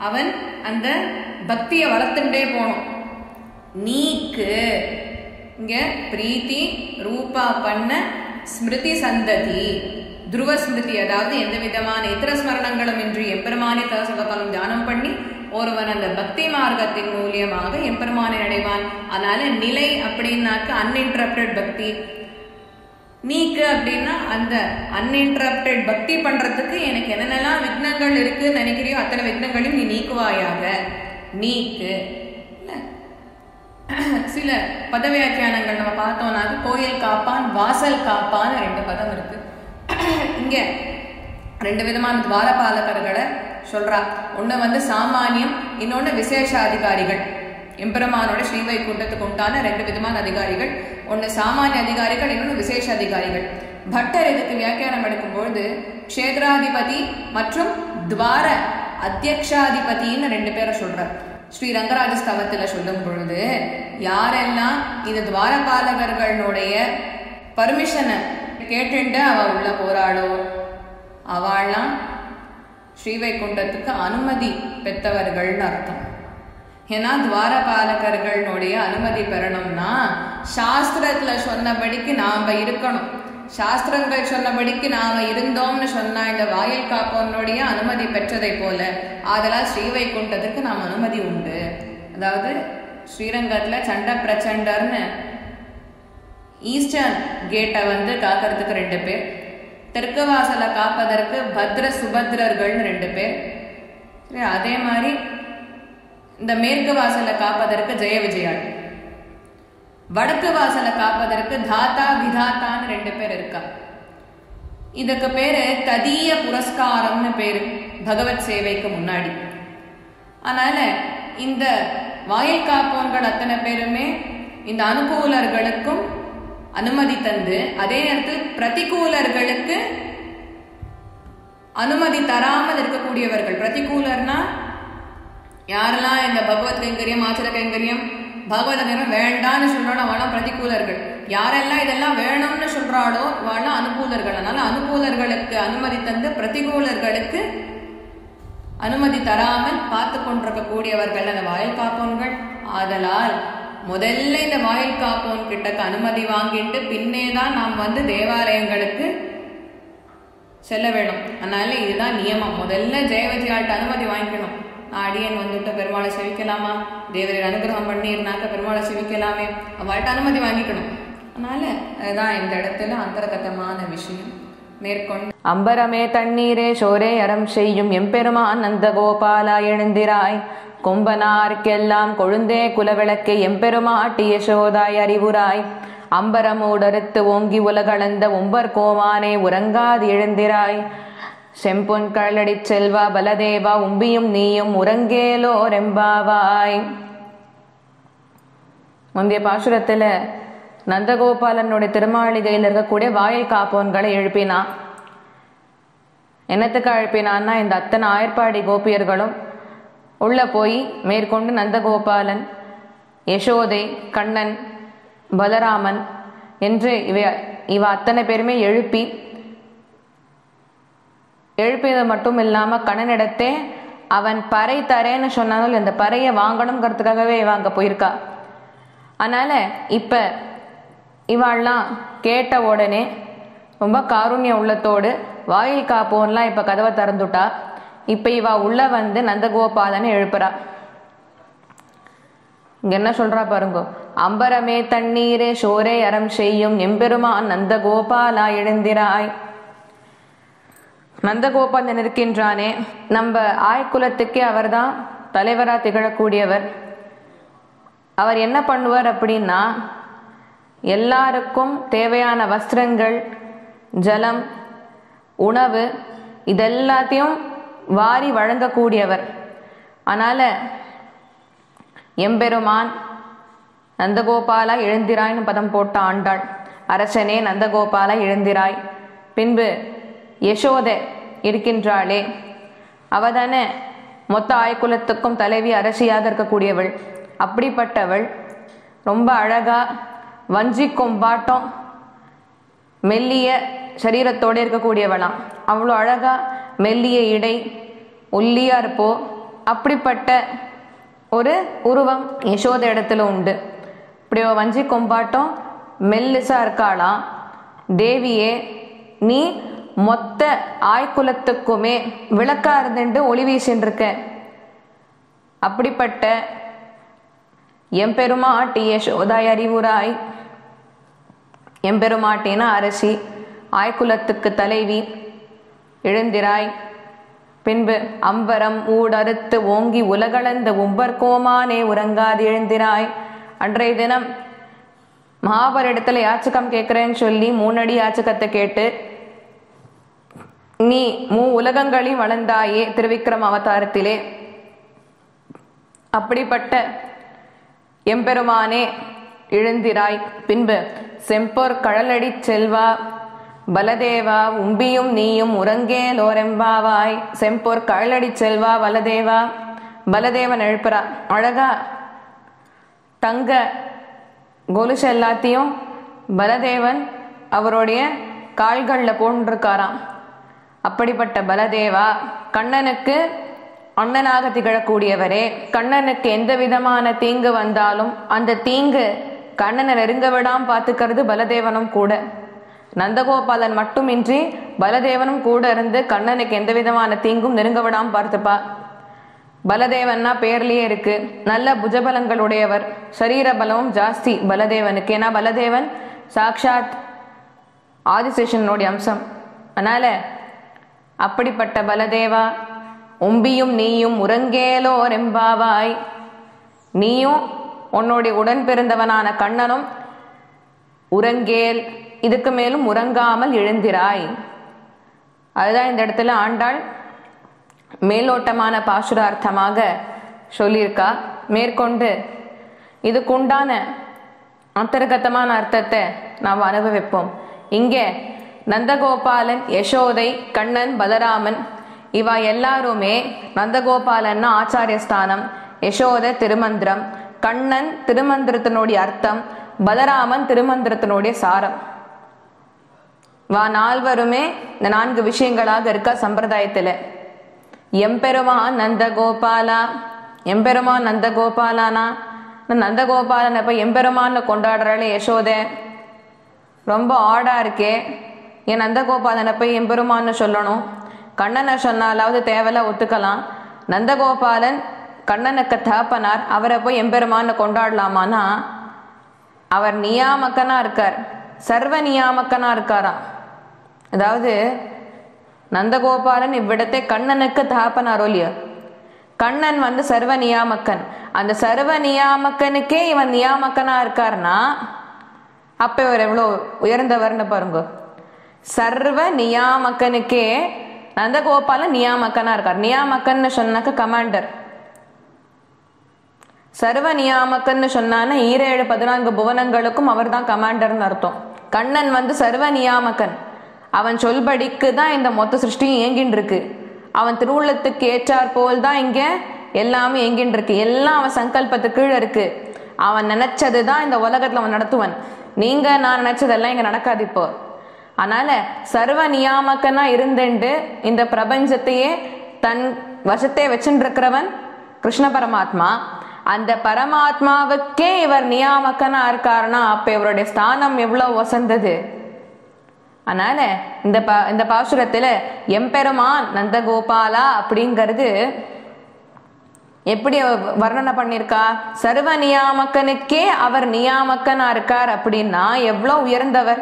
அவன் அந்த பக்தியை வளர்த்துட்டே போனோம். நீக்கு இங்க பிரீத்தி ரூபா பண்ண ஸ்மிருதி சந்ததி துருவ ஸ்மிருதி, அதாவது எந்த விதமான இத்தர ஸ்மரணங்களும் இன்றி எம்பெருமானே தவசகாலம் தியானம் பண்ணி ஒருவன் அந்த பக்தி மார்க்கத்தின் மூலியமாக எம்பெருமானை அடைவான். அதனால நிலை அப்படின்னாக்க அன்இன்டரப்டட் பக்தி, நீக்கு அப்படின்னா அந்த அன்இன்டரப்டட் பக்தி பண்றதுக்கு எனக்கு என்னென்னலாம் விக்னங்கள் இருக்குன்னு நினைக்கிறியோ அத்தனை விக்னங்களையும் நீ நீக்குவாயாக. நீக்கு சில பதவியாக்கியானங்கள் நம்ம பார்த்தோம்னாக்க கோயில் காப்பான் வாசல் காப்பான்னு 2 பதம் இருக்கு. இங்க 2 விதமான துவாரபாலகர்களை சொல்றா. ஒண்ணு சாமானியம், இன்னொன்னு விசேஷ அதிகாரிகள். எம்பெருமானோட ஸ்ரீவைகுண்டத்துக்கு உண்டான 2 விதமான அதிகாரிகள். ஒன்னு சாமானிய அதிகாரிகள், இன்னொன்னு விசேஷ அதிகாரிகள். பட்டர் இதுக்கு வியாக்கியானம் எடுக்கும்பொழுது க்ஷேத்ராதிபதி மற்றும் துவார அத்தியக்ஷாதிபதினு 2 பேரை சொல்றார். ஸ்ரீ ரங்கராஜ ஸ்தவத்துல சொல்லும் பொழுது யாரெல்லாம் இந்த துவாரபாலகர்களுடைய பர்மிஷனை கேட்டுண்டு அவ உள்ள போராளோ அவள்லாம் ஸ்ரீவைகுண்டத்துக்கு அனுமதி பெற்றவர்கள்னு அர்த்தம். ஏன்னா துவாரபாலகர்களுடைய அனுமதி பெறணும்னா சாஸ்திரத்துல சொன்னபடிக்கு நாம இருக்கணும். சாஸ்திரங்கள் சொன்னபடிக்கு நாம இருந்தோம்னு சொன்னா இந்த வாயில் காப்பவனுடைய அனுமதி பெற்றதை போல அதெல்லாம் ஸ்ரீவைகுண்டத்துக்கு நாம் அனுமதி உண்டு. அதாவது ஸ்ரீரங்கத்துல சண்ட பிரச்சண்டர்னு ஈஸ்டர்ன் கேட்டை காக்கிறதுக்கு 2 பேர், தெற்கு வாசலை காப்பதற்கு பத்ர சுபத்ரர்கள்னு 2 பேர். சரி, அதே மாதிரி இந்த மேற்கு வாசலை காப்பதற்கு ஜெய விஜயாள், வடக்கு வாசலை காப்பதற்கு தாத்தா விதாத்தான்னு 2 பேர் இருக்கா. இதுக்கு பேரு ததீய புரஸ்காரம்னு பேரு பகவத் சேவைக்கு முன்னாடி. அதனால இந்த வாயில் காப்பவன்கள் அத்தனை பேருமே இந்த அனுகூலர்களுக்கும் அனுமதி தந்து, அதே நேரத்தில் பிரதிகூலர்களுக்கு அனுமதி தராமல் இருக்கக்கூடியவர்கள். பிரதிகூலர்னா யாரெல்லாம் இந்த பகவத் கைங்கரியம் ஆச்சர கைங்கரியம் பகவத் கைங்கரியம் வேண்டான்னு சொல்றானோ அவெல்லாம் பிரதிகூலர்கள். யாரெல்லாம் இதெல்லாம் வேணும்னு சொல்றாளோ அவெல்லாம் அனுகூலர்கள். அதனால அனுகூலர்களுக்கு அனுமதி தந்து பிரதிகூலர்களுக்கு அனுமதி தராமல் பார்த்து கொண்டிருக்கக்கூடியவர்கள் அந்த வாயில் காப்பவன்கள். ஆதலால் முதல்ல இந்த வாயில் காப்பவன் கிட்டக்கு அனுமதி வாங்கிட்டு பின்னேதான் நாம் தேவாலயங்களுக்கு செல்ல வேணும். அதனால இதுதான் நியமம். முதல்ல ஜெய விஜயாள்கிட்ட அனுமதி வாங்கிக்கணும். அடியன் பெருமாளை செவிக்கலாமா, தேவரீர் அனுகிரகம் பண்ணிருந்தாக்க பெருமாளை செவிக்கலாமே, அவள்கிட்ட அனுமதி வாங்கிக்கணும். அதனால அதுதான் இந்த இடத்துல அந்தர்கதமான விஷயம். மேற்கொண்டு அம்பரமே தண்ணீரே சோரே அறம் செய்யும் எம்பெருமான் நந்த கோபாலா எழுந்திராய், கொம்பனார்க்கெல்லாம் கொழுந்தே குலவிளக்கே எம்பெருமாட்டி யசோதாய் அறிவுராய், அம்பரமூடறுத்து ஓங்கி உலகளந்த ஒம்பர் கோமானே உறங்காது எழுந்திராய், செம்பொன் கழலடி செல்வா பலதேவா உம்பியும் நீயும் உறங்கேலோ ரெம்பாவாய். முந்தைய பாசுரத்துல நந்தகோபாலனுடைய திருமாளிகையில் இருக்கக்கூடிய வாயில் காப்போன்களை எழுப்பினான். என்னத்துக்கு எழுப்பினான்னா, இந்த அத்தனை ஆயர்பாடி கோபியர்களும் உள்ள போய் மேற்கொண்டு நந்தகோபாலன், யசோதை, கண்ணன், பலராமன் என்று இவ அத்தனை பேருமே எழுப்பியது மட்டும் இல்லாம கண்ணனிடத்தே அவன் பறை தரேன்னு சொன்னாலும் இந்த பறையை வாங்கணுங்கிறதுக்காகவே இவ அங்க போயிருக்கா. அதனால இப்ப இவாள்லாம் கேட்ட உடனே ரொம்ப காருண்ய உள்ளத்தோடு வாயில் காப்போன்லாம் இப்ப கதவை திறந்துட்டா. இப்ப இவ உள்ள வந்து நந்தகோபாலனை எழுப்புறா. இங்க என்ன சொல்றா பாருங்க. அம்பரமே தண்ணீரே சோரே அறம் செய்யும் எம்பெருமான் நந்தகோபாலா எழுந்திராய். நந்தகோபாலன் இருக்கின்றானே, நம்ம ஆய்குலத்துக்கே அவர் தான் தலைவரா திகழக்கூடியவர். அவர் என்ன பண்ணுவார் அப்படின்னா, எல்லாருக்கும் தேவையான வஸ்திரங்கள், ஜலம், உணவு இதெல்லாத்தையும் வாரி வழங்கக்கூடியவர். அதனால எம்பெருமான் நந்தகோபாலா எழுந்திராய்னு பதம் போட்ட ஆண்டாள். அரசனே நந்தகோபாலா எழுந்திராய். பின்பு யசோதை இருக்கின்றாளே, அவதானே மொத்த ஆய்குலத்துக்கும் தலைவி அரசியாக இருக்கக்கூடியவள். அப்படிப்பட்டவள் ரொம்ப அழகா வஞ்சி கொம்பாட்டம் மெல்லிய சரீரத்தோடு இருக்கக்கூடியவளாம். அவ்வளோ அழகா மெல்லிய இடை, ஒல்லியா இருப்போ, அப்படிப்பட்ட ஒரு உருவம் யசோத இடத்துல உண்டு. இப்படி வஞ்சி கொம்பாட்டம் மெல்லிசா இருக்காளாம். தேவியே, நீ மொத்த ஆய்குலத்துக்குமே விளக்கா இருந்துட்டு ஒளி வீசின்றிருக்க. அப்படிப்பட்ட எம்பெருமாட்டி யசோதாய் அறிவுராய். எம்பெருமாட்டினா அரசி, ஆய்குலத்துக்கு தலைவி, எழுந்திராய். பின்பு அம்பரம் ஊடறுத்து ஓங்கி உலகளந்த உம்பர்கோமானே உறங்காது எழுந்திராய். அன்றைய தினம் மகாபாரதத்துல யாச்சகம் கேட்கிறேன்னு சொல்லி 3 அடி யாச்சகத்தை கேட்டு நீ உலகங்களையும் வளர்ந்தாயே திருவிக்ரம அவதாரத்திலே. அப்படிப்பட்ட எம்பெருமானே எழுந்திராய். பின்பு செம்பொர் கழலடி செல்வா பலதேவா உம்பியும் நீயும் உறங்கேலோரெம்பாவாய். செம்பொர் கழலடி செல்வா பலதேவா. பலதேவன் எழுப்புறா. அழகா தங்க கொலுசு எல்லாத்தையும் பலதேவன் அவருடைய கால்களில் போன்றிருக்காராம். அப்படிப்பட்ட பலதேவா, கண்ணனுக்கு அண்ணனாக திகழக்கூடியவரே, கண்ணனுக்கு எந்த விதமான தீங்கு வந்தாலும் அந்த தீங்கு கண்ணனை நெருங்க விடாம பார்த்துக்கிறது பலதேவனும் கூட. நந்தகோபாலன் மட்டுமின்றி பலதேவனும் கூட இருந்து கண்ணனுக்கு எந்த விதமான தீங்கும் நெருங்க விடாம பார்த்துப்பா. பலதேவன்னா பேர்லயே இருக்கு, நல்ல புஜபலங்கள் உடையவர், சரீர பலமும் ஜாஸ்தி பலதேவனுக்கு. ஏன்னா பலதேவன் சாக்ஷாத் ஆதிசேஷனுடைய அம்சம். அதனால அப்படிப்பட்ட பலதேவா, உம்பியும் நீயும் உறங்கேலோர் எம்பாவாய். நீயும் உன்னுடைய உடன் பிறந்தவனான கண்ணனும் உறங்கேல், இதுக்கு மேலும் உறங்காமல் எழுந்திராய். அதுதான் இந்த இடத்துல ஆண்டாள் மேலோட்டமான பாசுரார்த்தமாக சொல்லியிருக்கா. மேற்கொண்டு இதுக்குண்டான அந்தர்கதமான அர்த்தத்தை நாம் அனுபவிப்போம். இங்கே நந்தகோபாலன், யசோதை, கண்ணன், பலராமன் இவா எல்லாருமே நந்தகோபாலன்னா ஆச்சாரியஸ்தானம், யசோதை திருமந்திரம், கண்ணன் திருமந்திரத்தினுடைய அர்த்தம், பலராமன் திருமந்திரத்தினுடைய சாரம். வா நால்வருமே இந்த 4 விஷயங்களாக இருக்க சம்பிரதாயத்துல. எம்பெருமான் நந்தகோபாலா. எம்பெருமான் நந்தகோபாலானா, நந்தகோபாலன் அப்ப எம்பெருமான்னு கொண்டாடுறாளே யசோதை, ரொம்ப ஆடா இருக்கே. என் நந்தகோபாலனை போய் எம்பெருமான்னு சொல்லணும், கண்ணனை சொன்னாலாவது தேவையில்ல ஒத்துக்கலாம். நந்தகோபாலன் கண்ணனுக்கு தகப்பனார், அவரை போய் எம்பெருமான்னு கொண்டாடலாமான்னா அவர் நியாமக்கனா இருக்கார், சர்வ நியாமக்கனா இருக்காராம். அதாவது நந்தகோபாலன் இவ்விடத்தை கண்ணனுக்கு தகப்பனாரோ இல்லையோ, கண்ணன் வந்து சர்வ நியாமக்கன். அந்த சர்வ நியாமக்கனுக்கே இவன் நியாமக்கனா இருக்காருன்னா அப்ப இவர் எவ்வளவு உயர்ந்தவர்னு பாருங்க. சர்வ நியாமக்கனுக்கே நந்தகோபாலன் நியாமக்கனா இருக்கார். நியாமக்கன்னு சொன்னாக்க கமாண்டர். சர்வ நியாமக்கன்னு சொன்னான 7-14 புவனங்களுக்கும் அவர் தான் கமாண்டர்னு அர்த்தம். கண்ணன் வந்து சர்வ நியாமக்கன். அவன் சொல்படிக்கு தான் இந்த மொத்த சிருஷ்டியும் இயங்கின்னு இருக்கு. அவன் திருவுள்ளத்துக்கு ஏற்றார் போல் தான் இங்க எல்லாமே இயங்கின்னு இருக்கு. எல்லாம் அவன் சங்கல்பத்துக்கு கீழே இருக்கு. அவன் நினைச்சதுதான் இந்த உலகத்துல அவன் நடத்துவன். நீங்க நான் நினைச்சதெல்லாம் இங்க நடக்காது இப்போ. அதனால சர்வ நியாமக்கனா இருந்துட்டு இந்த பிரபஞ்சத்தையே தன் வசத்தை வச்சுட்டு இருக்கிறவன் கிருஷ்ண பரமாத்மா. அந்த பரமாத்மாவுக்கே இவர் நியாமக்கனா இருக்காருன்னா அப்ப இவருடைய ஸ்தானம் எவ்வளவு வசந்தது. அதனால இந்த பாசுரத்துல எம்பெருமான் நந்தகோபாலா அப்படிங்கிறது எப்படி வர்ணனை பண்ணிருக்கா? சர்வ நியாமக்கனுக்கே அவர் நியாமக்கனா இருக்கார் அப்படின்னா எவ்வளவு உயர்ந்தவர்.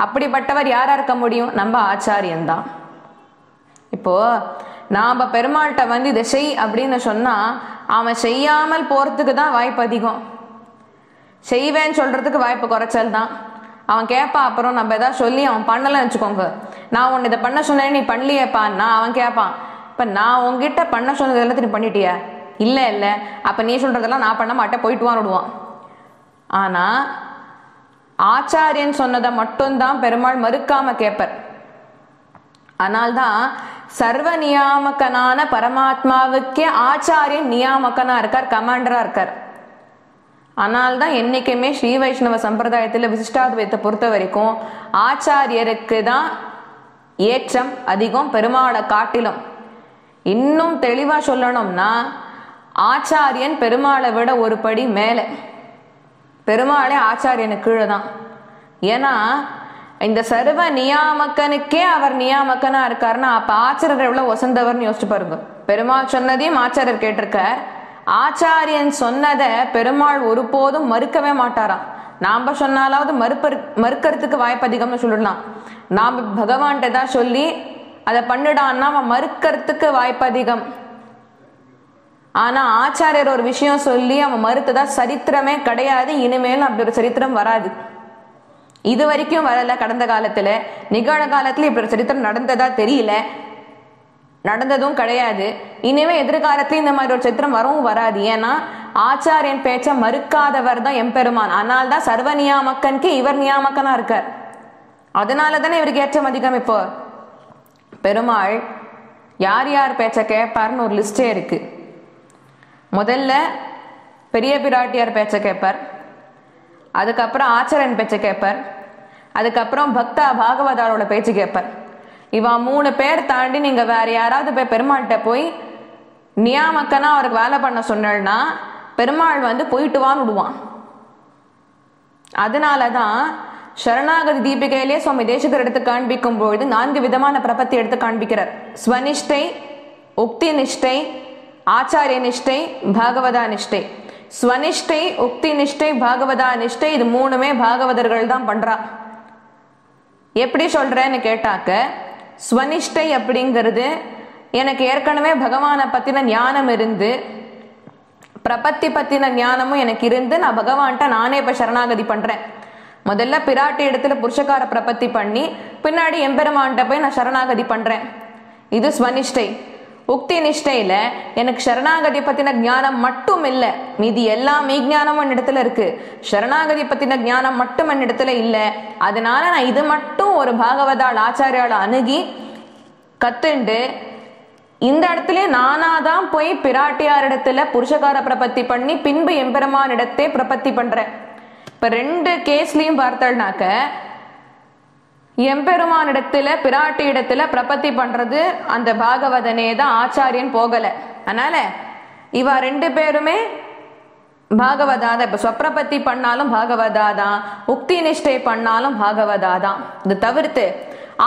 அப்படிப்பட்டவர் யாரா இருக்க முடியும்? நம்ம ஆச்சாரியன்தான். இப்போ நாம பெருமாள்கிட்ட வந்து இதை செய் அப்படின்னு சொன்னா அவன் செய்யாமல் போறதுக்கு தான் வாய்ப்பு அதிகம். செய்வேன்னு சொல்றதுக்கு வாய்ப்பு குறைச்சல் தான். அவன் கேட்பான். அப்புறம் நம்ம ஏதாவது சொல்லி அவன் பண்ணலன்னு வச்சுக்கோங்க, நான் உன்னை இதை பண்ண சொன்னேன் நீ பண்ணலையேப்பான்னா அவன் கேட்பான், இப்ப நான் உங்ககிட்ட பண்ண சொன்னது எல்லாத்தையும் நீ பண்ணிட்டியா? இல்ல இல்ல, அப்ப நீ சொல்றதெல்லாம் நான் பண்ண மாட்டேன், போயிட்டு விடுவான். ஆனா ஆச்சாரியன் சொன்னதை மட்டும்தான் பெருமாள் மறுக்காம கேட்பர். அதனால்தான் சர்வ நியாமக்கனான பரமாத்மாவுக்கே ஆச்சாரியன் நியாமக்கனா இருக்கார், கமாண்டரா இருக்கார். அதனால்தான் என்னைக்குமே ஸ்ரீ வைஷ்ணவ சம்பிரதாயத்துல விசிஷ்டாத்வைத்தை பொறுத்த வரைக்கும் ஆச்சாரியருக்கு தான் ஏற்றம் அதிகம் பெருமாளை காட்டிலும். இன்னும் தெளிவா சொல்லணும்னா ஆச்சாரியன் பெருமாளை விட ஒரு படி மேல. பெருமாளே ஆச்சாரியனுக்கு கீழே தான். ஏன்னா இந்த சர்வ நியாமக்கனுக்கே அவர் நியாமக்கனா இருக்காருன்னா அப்ப ஆச்சாரியர் எவ்வளவு வசந்தவர்னு யோசிச்சு பாருங்க. பெருமாள் சொன்னதையும் ஆச்சாரியர் கேட்டிருக்கார். ஆச்சாரியன் சொன்னதை பெருமாள் ஒருபோதும் மறுக்கவே மாட்டாராம். நாம சொன்னாலாவது மறுக்கிறதுக்கு வாய்ப்பு அதிகம்னு சொல்லலாம். நாம பகவான்கிட்ட தான் சொல்லி அதை பண்ணிடான்னா அவன் மறுக்கிறதுக்கு வாய்ப்பு அதிகம். ஆனா ஆச்சாரியர் ஒரு விஷயம் சொல்லி அவன் மறுத்ததா சரித்திரமே கிடையாது. இனிமேலும் அப்படி ஒரு சரித்திரம் வராது. இது வரைக்கும் வரல. கடந்த காலத்துல நிகழ்காலத்துல இப்படி ஒரு சரித்திரம் நடந்ததா தெரியல, நடந்ததும் கிடையாது. இனிமே எதிர்காலத்துல இந்த மாதிரி ஒரு சரித்திரம் வரவும் வராது. ஏன்னா ஆச்சாரியன் பேச்ச மறுக்காதவர் தான் எம்பெருமான். ஆனால் தான் சர்வ நியாமக்கனுக்கு இவர் நியாமக்கனா இருக்கார். அதனாலதானே இவருக்கு ஏற்றம் அதிகம். இப்போ பெருமாள் யார் யார் பேச்ச கேட்பார்னு ஒரு லிஸ்டே இருக்கு. முதல்ல பெரிய பிராட்டியார் பேச்ச கேட்பார், அதுக்கப்புறம் ஆச்சாரியன் பேச்ச கேட்பார், அதுக்கப்புறம் பக்தா பாகவதாரோட பேச்சு கேட்பார். இவன் 3 பேர் தாண்டி நீங்க வேற யாராவது போய் பெருமாள்கிட்ட போய் நியாமக்கனா அவருக்கு வேலை பண்ண சொன்னா பெருமாள் வந்து போயிட்டு வான்னு விடுவான். அதனாலதான் சரணாகதி தீபிகையிலே சுவாமி தேசிகர் எடுத்து காண்பிக்கும் பொழுது 4 விதமான பிரபத்தி எடுத்து காண்பிக்கிறார். ஸ்வனிஷ்டை, உக்தி நிஷ்டை, ஆச்சாரிய நிஷ்டை, பாகவதா நிஷ்டை. ஸ்வனிஷ்டை, உக்தி நிஷ்டை, பாகவதா நிஷ்டை இது 3மே பாகவதர்கள் தான் பண்றா. எப்படி சொல்றேன்னு கேட்டாக்க, ஸ்வனிஷ்டை அப்படிங்கிறது எனக்கு ஏற்கனவே பகவானை பத்தின ஞானம் இருந்து பிரபத்தி பத்தின ஞானமும் எனக்கு இருந்து நான் பகவான்கிட்ட நானே இப்ப சரணாகதி பண்றேன். முதல்ல பிராட்டி இடத்துல புருஷகார பிரபத்தி பண்ணி பின்னாடி எம்பெருமான்கிட்ட போய் நான் சரணாகதி பண்றேன். இது ஸ்வனிஷ்டை. உக்தி நிஷ்டையில எனக்கு சரணாகதி பத்தின ஞானம் மட்டும் இல்ல, மீதி எல்லா மெய்ஞானமும் என்னிடத்துல இருக்கு. சரணாகதி பத்தின ஞானம் மட்டும் என்னிடத்துல இல்ல. அதனால நான் இது மட்டும் ஒரு பாகவதாள் ஆச்சாரியால அணுகி கத்துண்டு இந்த இடத்துல நானாதான் போய் பிராட்டியார் இடத்துல புருஷகார பிரபத்தி பண்ணி பின்பு எம்பெருமான் இடத்தே பிரபத்தி பண்றேன். இப்ப 2 கேஸ்லயும் பார்த்தல்னாக்க எம்பெருமான் இடத்துல பிராட்டி இடத்துல பிரபத்தி பண்றது அந்த பாகவதனே தான், ஆச்சாரியன் போகல. அதனால இவ 2 பேருமே பாகவதாதான். இப்ப ஸ்வப்பிரபத்தி பண்ணாலும் பாகவதாதான், உக்தி நிஷ்டை பண்ணாலும் பாகவதாதான். இது தவிர்த்து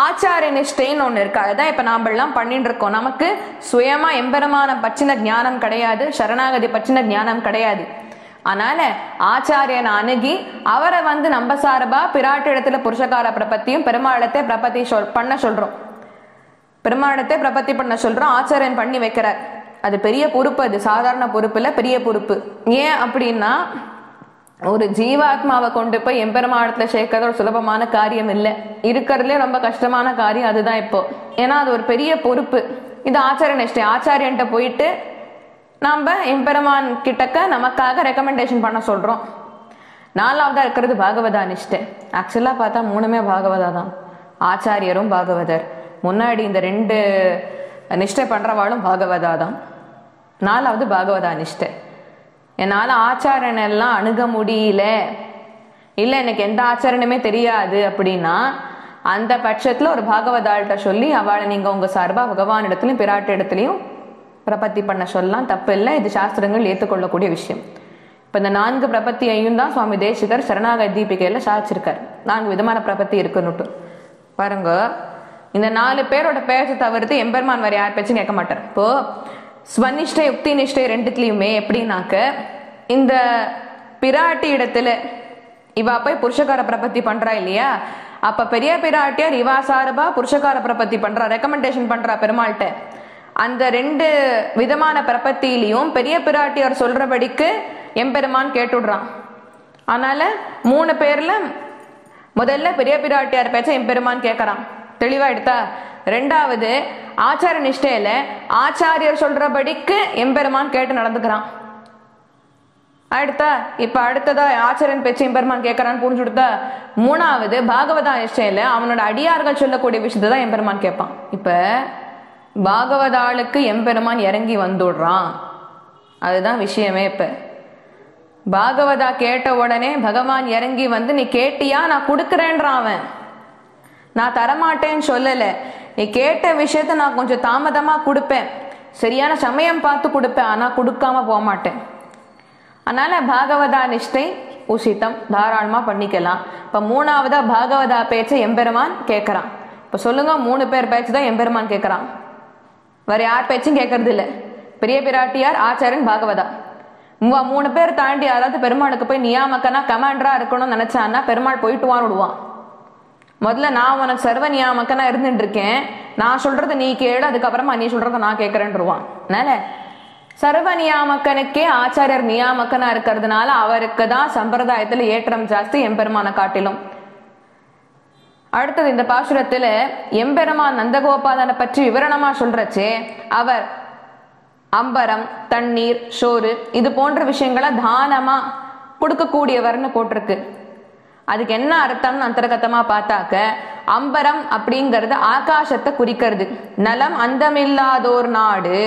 ஆச்சாரிய நிஷ்டைன்னு ஒண்ணு இருக்கு. அதுதான் இப்ப நாம எல்லாம் பண்ணிட்டு இருக்கோம். நமக்கு சுயமா எம்பெருமான பற்றின ஞானம் கிடையாது, சரணாகதி பற்றின ஞானம் கிடையாது. அதனால ஆச்சாரியனை அணுகி அவரை வந்து நம்ம சார்பா பிராட்டி இடத்துல புருஷகார பிரபத்தியும் பெருமாளத்தை பிரபத்தி பண்ண சொல்றோம். பெருமாளத்தை பிரபத்தி பண்ண சொல்றோம், ஆச்சாரியன் பண்ணி வைக்கிறார். அது பெரிய பொறுப்பு. அது சாதாரண பொறுப்பு இல்ல, பெரிய பொறுப்பு. ஏன் அப்படின்னா ஒரு ஜீவாத்மாவை கொண்டு போய் எம்பெருமானத்துல சேர்க்கறது ஒரு சுலபமான காரியம் இல்லை, இருக்கிறதுலே ரொம்ப கஷ்டமான காரியம் அதுதான் இப்போ. ஏன்னா அது ஒரு பெரிய பொறுப்பு. இது ஆச்சாரிய நிஷ்டை. ஆச்சாரியன்ட்ட போயிட்டு நாம எம்பெருமான் கிட்டக்க நமக்காக ரெக்கமெண்டேஷன் பண்ண சொல்றோம். நாலாவதா இருக்கிறது பாகவதா நிஷ்டை. ஆக்சுவலா பார்த்தா மூணுமே பாகவதா தான். ஆச்சாரியரும் பாகவதர், முன்னாடி இந்த 2 நிஷ்டை பண்றவாளும் பாகவதா தான். நாலாவது பாகவதா நிஷ்டை. என்னால ஆச்சாரியன் எல்லாம் அணுக முடியல, இல்ல எனக்கு எந்த ஆச்சாரனுமே தெரியாது அப்படின்னா அந்த பட்சத்துல ஒரு பாகவதாள்கிட்ட சொல்லி அவளை நீங்க உங்க சார்பா பகவான் இடத்துலயும் பிராட்டு இடத்துலயும் பிரபத்தி பண்ண சொல்லலாம், தப்பு இல்லை. இது சாஸ்திரங்கள் ஏற்றுக்கொள்ளக்கூடிய விஷயம். இப்ப இந்த 4 பிரபத்தியையும் தான் சுவாமி தேசிகர் சரணாகதி தீபிகையில சாதிச்சிருக்காரு. 4 விதமான பிரபத்தி இருக்குன்னுட்டு பாருங்க. இந்த 4 பேரோட பேச்சை தவிர்த்து எம்பெருமான் வேற யார் பேச்சும் கேட்க மாட்டார். இப்போ ஸ்வநிஷ்டை யுக்தி நிஷ்டை ரெண்டுத்துலயுமே எப்படின்னாக்க, இந்த பிராட்டி இடத்துல இவா போய் புருஷகார பிரபத்தி பண்றா இல்லையா, அப்ப பெரிய பிராட்டியார் இவா சார்பா புருஷகார பிரபத்தி பண்றா, ரெக்கமெண்டேஷன் பண்றா பெருமாள்கிட்ட. அந்த 2 விதமான பிரபத்திலையும் பெரிய பிராட்டியார் சொல்றபடிக்கு எம்பெருமான் கேட்டுடுறான். அதனால 3 பேர்ல முதல்ல பெரிய பிராட்டியார் பேச்ச எம்பெருமான் கேட்கறான். தெளிவா எடுத்தா. 2வது ஆச்சார நிஷ்டையில ஆச்சாரியர் சொல்றபடிக்கு எம்பெருமான் கேட்டு நடந்துக்கிறான். அடுத்ததா ஆச்சாரியன் பேச்சு எம்பெருமான் கேட்கறான்னு புரிஞ்சுடுத்தா. 3வது பாகவதா நிஷ்டையில அவனோட அடியார்கள் சொல்லக்கூடிய விஷயத்தை தான் எம்பெருமான் கேட்பான். இப்ப பாகவதாளுக்கு எம்பெருமான் இறங்கி வந்துடுறான், அதுதான் விஷயமே. இப்ப பாகவதா கேட்ட உடனே பகவான் இறங்கி வந்து நீ கேட்டியா, நான் கொடுக்குறேன்றான். அவன் நான் தரமாட்டேன்னு சொல்லல, நீ கேட்ட விஷயத்த நான் கொஞ்சம் தாமதமா கொடுப்பேன், சரியான சமயம் பார்த்து கொடுப்பேன், ஆனா கொடுக்காம போக மாட்டேன். அதனால பாகவதா நிஷ்டை உசிதம், தாராளமா பண்ணிக்கலாம். இப்ப 3வதா பாகவதா பேச்சை எம்பெருமான் கேட்கறான். இப்ப சொல்லுங்க, 3 பேர் பேச்சு தான் எம்பெருமான் கேட்கறான், வேற யார் பேச்சும் கேட்கறது இல்லை. பெரிய பிராட்டியார், ஆச்சாரியன், பாகவதா. 3 பேர் தாண்டி யாராவது பெருமாளுக்கு போய் நியாமக்கனா கமாண்டரா இருக்கணும்னு நினைச்சான்னா பெருமாள் போயிட்டு விடுவான். முதல்ல நான் உனக்கு சர்வ நியாமக்கனா இருந்துட்டு இருக்கேன், நான் சொல்றத நீ கேளு, அதுக்கப்புறமா நீ சொல்றத நான் கேட்கறேன்ருவான். அதனால சர்வ நியாமக்கனுக்கே ஆச்சாரியர் நியாமக்கனா இருக்கிறதுனால அவருக்கு தான் சம்பிரதாயத்துல ஏற்றம் ஜாஸ்தி எம்பெருமான காட்டிலும். அடுத்தது இந்த பாசுரத்துல எம்பெருமான் நந்தகோபாலனை பற்றி விவரணமா சொல்றச்சே, அவர் அம்பரம், தண்ணீர், சோறு இது போன்ற விஷயங்களை தானமா கொடுக்கக்கூடியவர்னு போட்டிருக்கு. அதுக்கு என்ன அர்த்தம்னு அந்தர்கத்தமா பார்த்தாக்க, அம்பரம் அப்படிங்கிறது ஆகாசத்தை குறிக்கிறது. நலம் அந்தமில்லாதோர் நாடு,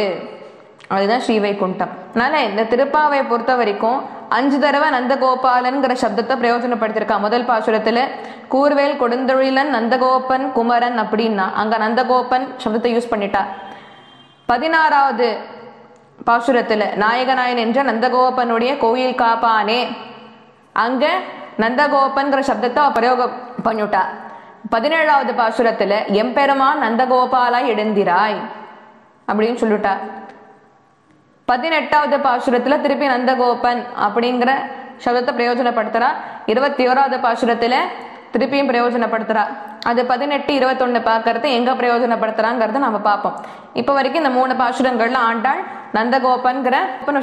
அதுதான் ஸ்ரீவைகுண்டம். அதனால இந்த திருப்பாவை பொறுத்த வரைக்கும் 5 தடவை நந்தகோபாலன்கிற சப்தத்தை பிரயோஜனப்படுத்திருக்கா. முதல் பாசுரத்துல கூர்வேல் கொடுந்தொழிலன் நந்தகோபன் குமரன் அப்படின்னா அங்க நந்தகோபன் சப்தத்தை யூஸ் பண்ணிட்டா. 16வது பாசுரத்துல நாயகநாயன் என்ற நந்தகோபனுடைய கோயில் காப்பானே, அங்க நந்தகோபன்கிற சப்தத்தை பிரயோகம் பண்ணிட்டா. 17வது பாசுரத்துல எம்பெருமான் நந்தகோபாலாய் எழுந்திராய் அப்படின்னு சொல்லிட்டா. 18வது பாசுரத்துல திருப்பி நந்தகோபன் அப்படிங்கிற சப்தத்தை பிரயோஜனப்படுத்துறா. 21வது பாசுரத்துல திருப்பியும் பிரயோஜனப்படுத்துறா. அது 18, 21 பாக்குறது எங்க பிரயோஜனப்படுத்துறாங்கிறத நம்ம பார்ப்போம். இப்ப வரைக்கும் இந்த 3 பாசுரங்கள்ல ஆண்டாள் நந்தகோபன்கிற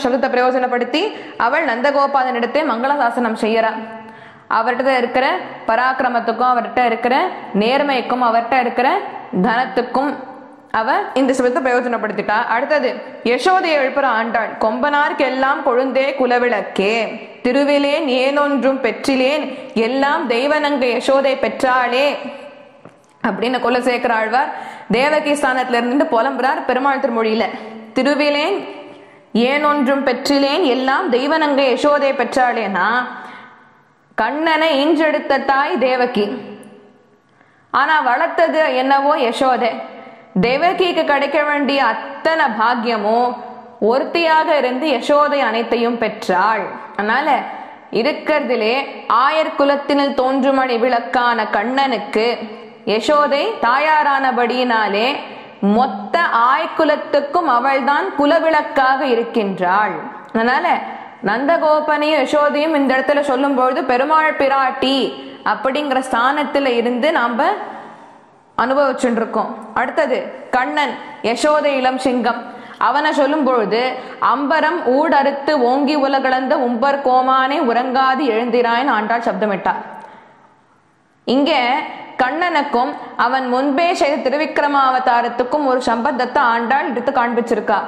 சப்தத்தை பிரயோஜனப்படுத்தி அவள் நந்தகோபாலனிடத்தை மங்களசாசனம் செய்யறா. அவர்கிட்ட இருக்கிற பராக்கிரமத்துக்கும் அவர்கிட்ட இருக்கிற நேர்மைக்கும் அவர்கிட்ட இருக்கிற தனத்துக்கும் அவ இந்த சப்தத்தை பிரயோஜனப்படுத்திட்டா. அடுத்தது யசோதையை எழுப்புற ஆண்டாள். கொம்பனார்க்கு எல்லாம் கொழுந்தே குலவிளக்கே, திருவிலேன் ஏனொன்றும் பெற்றிலேன், எல்லாம் தெய்வநங்க யசோதை பெற்றாளே அப்படின்னு குலசேகர ஆழ்வார் தேவகி ஸ்தானத்துல இருந்து புலம்புறார் பெருமாள் திருமொழியில. திருவிலேன் ஏனொன்றும் பெற்றிலேன், எல்லாம் தெய்வநங்க யசோதை பெற்றாளேனா கண்ணனை இன்றெடுத்த தாய் தேவகி, ஆனா வளர்த்தது என்னவோ யசோதை. தேவகிக்கு கிடைக்க வேண்டிய அத்தனை பாக்கியமும் ஒருத்தியாக இருந்து யசோதை அனைத்தையும் பெற்றாள். அதனால இருக்கிறதுலே ஆயர்குலத்தினில் தோன்றுமணி விளக்கான கண்ணனுக்கு யசோதை தாயாரானபடியினாலே மொத்த ஆய்குலத்துக்கும் அவள்தான் குலவிளக்காக இருக்கின்றாள். அதனால நந்தகோபனையும் யசோதையும் இந்த இடத்துல சொல்லும் பொழுது பெருமாள் பிராட்டி அப்படிங்கிற ஸ்தானத்துல இருந்து நாம அனுபவிச்சுட்டு இருக்கோம். அடுத்தது கண்ணன் யசோதை இளம் சிங்கம். அவனை சொல்லும் பொழுது அம்பரம் ஊடறுத்து ஓங்கி உலகளந்த உம்பர் கோமானே உறங்காது எழுந்திராய்னு ஆண்டாள் சப்தமிட்டார். இங்க கண்ணனுக்கும் அவன் முன்பே செய்த திருவிக்கிரமாவதாரத்துக்கும் ஒரு சம்பந்தத்தை ஆண்டாள் எடுத்து காண்பிச்சிருக்கா.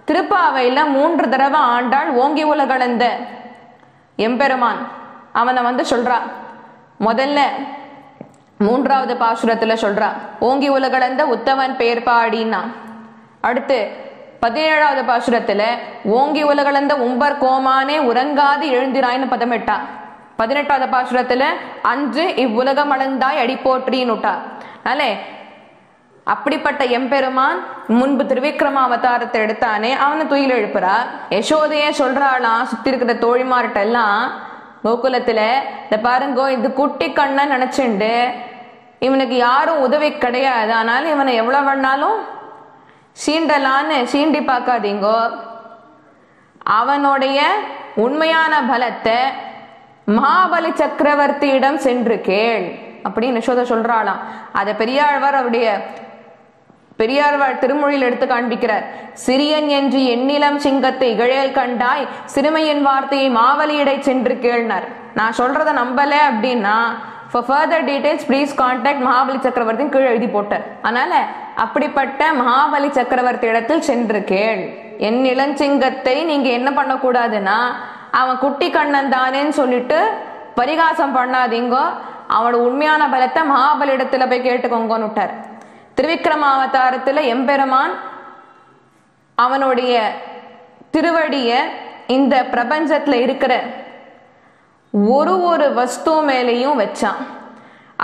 திருப்பாவையில 3 தடவை ஆண்டாள் ஓங்கி உலகளந்த எம்பெருமான் அவனை சொல்றா. முதல்ல 3வது பாசுரத்துல சொல்றா ஓங்கி உலகளந்த உத்தவன் பேர் பாடினா. அடுத்து 17வது பாசுரத்துல ஓங்கி உலகளந்த உம்பர் கோமானே உறங்காது எழுந்திராய்னு பதமிட்டா. 18வது பாசுரத்துல அன்று இவ்வுலகம் அளந்தாய் அடி போற்றின்னுட்டா. அதனால அப்படிப்பட்ட எம்பெருமான் முன்பு திருவிக்கிரம அவதாரத்தை எடுத்தானே அவனை துயில் எழுப்புறா. யசோதையே சொல்றாளாம் சுத்தி இருக்கிற தோழிமார்ட்ட எல்லாம் கோகுலத்துல இந்த பாருங்கோ இது குட்டி கண்ணன் நினைச்சுண்டு இவனுக்கு யாரும் உதவி கிடையாது, ஆனாலும் இவனை எவ்வளவு வேணாலும் சீண்டலான்னு சீண்டி பார்க்காதீங்கோ, அவனுடைய உண்மையான பலத்தை மகாபலி சக்கரவர்த்தியிடம் சென்று கேள் அப்படின்னு யசோதை சொல்றாளாம். அதை பெரியாழ்வார் அவருடைய பெரியாழ்வார் திருமொழியில் எடுத்து காண்பிக்கிறார். சிறியன் என்று எண்ணிலம் சிங்கத்தை இகழேல் கண்டாய் சிறுமையின் வார்த்தையை மாவலியிடை சென்று கேள்னார். நான் சொல்றத நம்பல அப்படின்னா for further details please contact Mahabali சக்கரவர்த்தி கீழே எழுதி போட்டார். அதனால அப்படிப்பட்ட மகாபலி சக்கரவர்த்தி இடத்தில் சென்று கேள். என் இளஞ்சிங்கத்தை நீங்க என்ன பண்ணக்கூடாதுன்னா அவன் குட்டி கண்ணன் தானேன்னு சொல்லிட்டு பரிகாசம் பண்ணாதீங்கோ, அவனோட உண்மையான பலத்தை மகாபலி இடத்துல போய் கேட்டுக்கோங்கன்னு விட்டார். திருவிக்கிரம அவதாரத்துல எம்பெருமான் அவனுடைய திருவடிய இந்த பிரபஞ்சத்துல இருக்கிற ஒரு வஸ்து மேலையும் வச்சான்.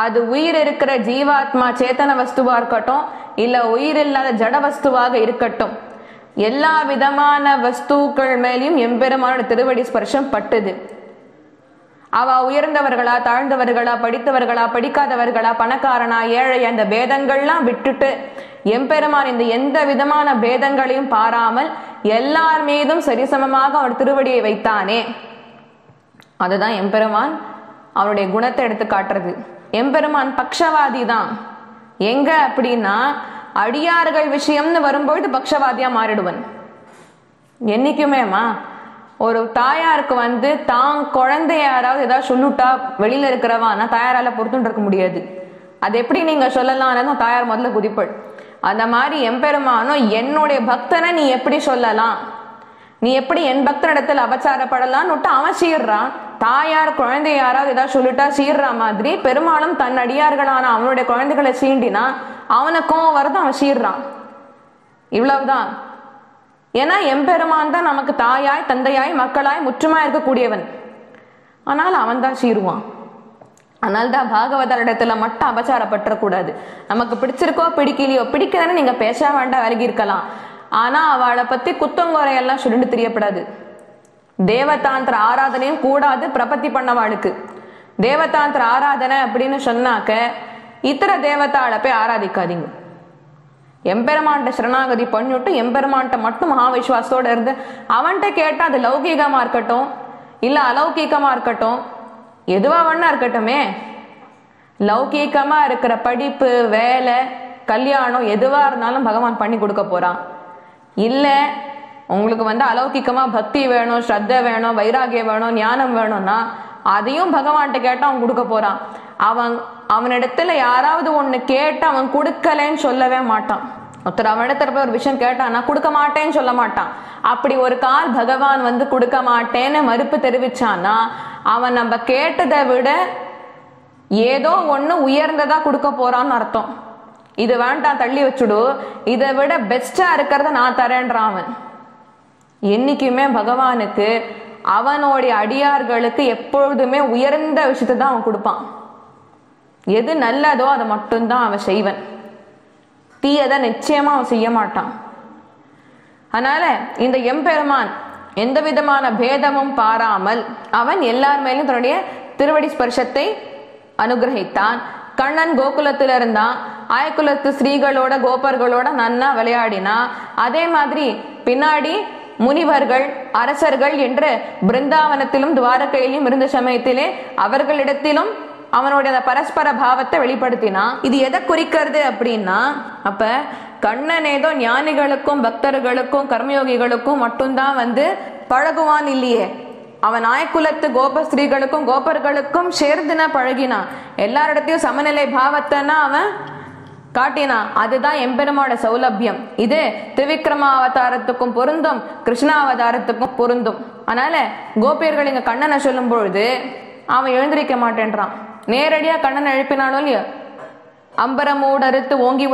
அது உயிர் இருக்கிற ஜீவாத்மா சேத்தன வஸ்துவா இருக்கட்டும் இல்ல உயிர் இல்லாத ஜட வஸ்துவாக இருக்கட்டும், எல்லா விதமான வஸ்துக்கள் மேலையும் எம்பெருமானோட திருவடி ஸ்பர்ஷம் பட்டுது. அவ உயர்ந்தவர்களா தாழ்ந்தவர்களா படித்தவர்களா படிக்காதவர்களா பணக்காரனா ஏழை அந்த பேதங்கள்லாம் விட்டுட்டு எம்பெருமான் இந்த எந்த விதமான பேதங்களையும் பாராமல் எல்லார் மீதும் சரிசமமாக அவன் திருவடியை வைத்தானே, அதுதான் எம்பெருமான் அவனுடைய குணத்தை எடுத்து காட்டுறது. எம்பெருமான் பக்ஷவாதி தான். எங்க அப்படின்னா அடியார்கள் விஷயம்னு வரும்பொழுது பக்ஷவாதியா மாறிடுவன். என்னைக்குமேமா ஒரு தாயாருக்கு தான் குழந்தை யாராவது ஏதாவது சொல்லுட்டா வெளியில இருக்கிறவான்னா தாயாரால பொறுத்துட்டு இருக்க முடியாது. அது எப்படி நீங்க சொல்லலாம் தாயார் முதல்ல குதிப்பள். அந்த மாதிரி எம்பெருமானும் என்னுடைய பக்தனை நீ எப்படி சொல்லலாம், நீ எப்படி என் பக்தனிடத்தில் அபச்சாரப்படலான்னு விட்டு அவன் சீர்றான். தாயார் குழந்தை யாராவது ஏதாவது சொல்லிட்டா சீர்ற மாதிரி பெருமாளும் தன் அடியார்களான அவனுடைய குழந்தைகளை சீண்டினா அவனுக்கும் வருது, அவன் சீர்றான். இவ்வளவுதான். ஏன்னா எம்பெருமான் தான் நமக்கு தாயாய் தந்தையாய் மக்களாய் முற்றுமாய் இருக்கக்கூடியவன். ஆனால் அவன் தான் சீருவான். அதனால்தான் பாகவதர் இடத்துல மட்டும் அபச்சாரப்பற்றக்கூடாது. நமக்கு பிடிச்சிருக்கோ பிடிக்கலையோ, பிடிக்கலன்னு நீங்க பேச வேண்டாம், விலகி இருக்கலாம். ஆனா அவளை பத்தி குத்தங்குறையெல்லாம் சொல்லிட்டு தெரியப்படாது. தேவதாந்திர ஆராதனையும் கூடாது பிரபத்தி பண்ணவாளுக்கு. தேவதாந்திர ஆராதனை அப்படின்னு சொன்னாக்க இத்தர தேவதாளை போய் ஆராதிக்காதீங்க. எம்பெருமான்ட்ட சரணாகதி பண்ணிவிட்டு எம்பெருமான்ட்ட மட்டும் மகாவிஸ்வாசத்தோட இருந்து அவன்கிட்ட கேட்டா அது லௌகீகமா இருக்கட்டும் இல்ல அலௌகீகமா இருக்கட்டும் எதுவா வேணா இருக்கட்டுமே, லௌகீகமா இருக்கிற படிப்பு வேலை கல்யாணம் எதுவா இருந்தாலும் பகவான் பண்ணி கொடுக்க போறான். இல்ல உங்களுக்கு அலௌகிக்கமா பக்தி வேணும், ஸ்ரத்த வேணும், வைராகியம் வேணும், ஞானம் வேணும்னா அதையும் பகவான்கிட்ட கேட்டா அவன் கொடுக்க போறான். அவனிடத்துல யாராவது ஒண்ணு கேட்டு அவன் கொடுக்கலன்னு சொல்லவே மாட்டான். ஒருத்தர் அவனிடத்துல போய் ஒரு விஷயம் கேட்டான்னா கொடுக்க மாட்டேன்னு சொல்ல மாட்டான். அப்படி ஒரு கால் பகவான் கொடுக்க மாட்டேன்னு மறுப்பு தெரிவிச்சான்னா அவன் நம்ம கேட்டதை விட ஏதோ ஒண்ணு உயர்ந்ததா கொடுக்க போறான்னு அர்த்தம். இது வேண்டாம் தள்ளி வச்சுடு, இதை விட பெஸ்டா இருக்கிறத நான் தரேன்றான் அவன். என்னைக்குமே பகவானுக்கு அவனுடைய அடியார்களுக்கு எப்பொழுதுமே உயர்ந்த விஷயத்தை தான் அவன் கொடுப்பான். எது நல்லதோ அதை மட்டும்தான் அவன் செய்வன், தீயதை நிச்சயமா அவன் செய்ய மாட்டான். அதனால இந்த எம்பெருமான் எந்த விதமான பேதமும் பாராமல் அவன் எல்லார் மேலும் தன்னுடைய திருவடி ஸ்பர்ஷத்தை அனுகிரகித்தான். கண்ணன் கோகுலத்துல இருந்தான், ஆயக்குலத்து ஸ்ரீகளோட கோபர்களோட நன்னா விளையாடினா. அதே மாதிரி பின்னாடி முனிவர்கள் அரசர்கள் என்று பிருந்தாவனத்திலும் துவாரகையிலும் இருந்த சமயத்திலே அவர்களிடத்திலும் அவனுடைய பரஸ்பர பாவத்தை வெளிப்படுத்தினா. இது எதை குறிக்கிறது அப்படின்னா அப்ப கண்ணன் ஏதோ ஞானிகளுக்கும் பக்தர்களுக்கும் கர்மயோகிகளுக்கும் மட்டும்தான் பழகுவான் இல்லையே, அவன் நாயக்குலத்து கோபஸ்திரீகளுக்கும் கோபர்களுக்கும் சேர்ந்துனா பழகினான். எல்லாரிடத்தையும் சமநிலை பாவத்தைன்னா அவன் காட்டினான். அதுதான் எம்பெருமானோட சௌலபியம். இது திரிவிக்ரமாவதாரத்துக்கும் பொருந்தும், கிருஷ்ணாவதாரத்துக்கும் பொருந்தும். அதனால கோபியர்கள் இங்க கண்ணனை சொல்லும் பொழுது அவன் எழுந்திருக்க மாட்டேன்றான். நேரடியா கண்ணனை எழுப்பினாலும் இல்லையோ, அம்பரமூடறுத்து ஓங்கி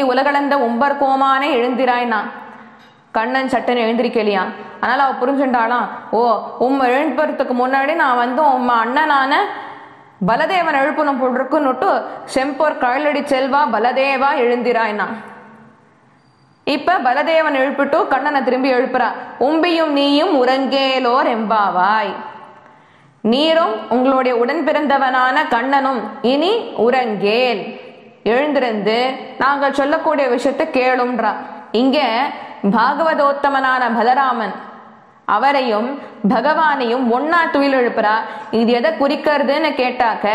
உலகளந்த உம்பர் கோமானே எழுந்திராய்னா கண்ணன் சட்டன் எழுந்திருக்கலையா. அதனால அவ புரிஞ்சுட்டாளாம், ஓ எழுப்புறதுக்கு முன்னாடி நான் உம்ம அண்ணனான பலதேவன் எழுப்பணும் போட்டிருக்குன்னுட்டு செம்போர் கழலடி செல்வா பலதேவா எழுந்திராய்னா. இப்ப பலதேவன் எழுப்பிட்டு கண்ணனை திரும்பி எழுப்புறா. உம்பியும் நீயும் உறங்கேலோர் எம்பாவாய், நீரும் உங்களுடைய உடன் பிறந்தவனான கண்ணனும் இனி உறங்கேல், எழுந்திருந்து நாங்கள் சொல்லக்கூடிய விஷயத்தை கேளும்ன்றா. இங்க பாகவதோத்தமனான பலராமன் அவரையும் பகவானையும் ஒன்னா துயில் எழுப்புறா. இது எதை குறிக்கிறதுன்னு கேட்டாக்க,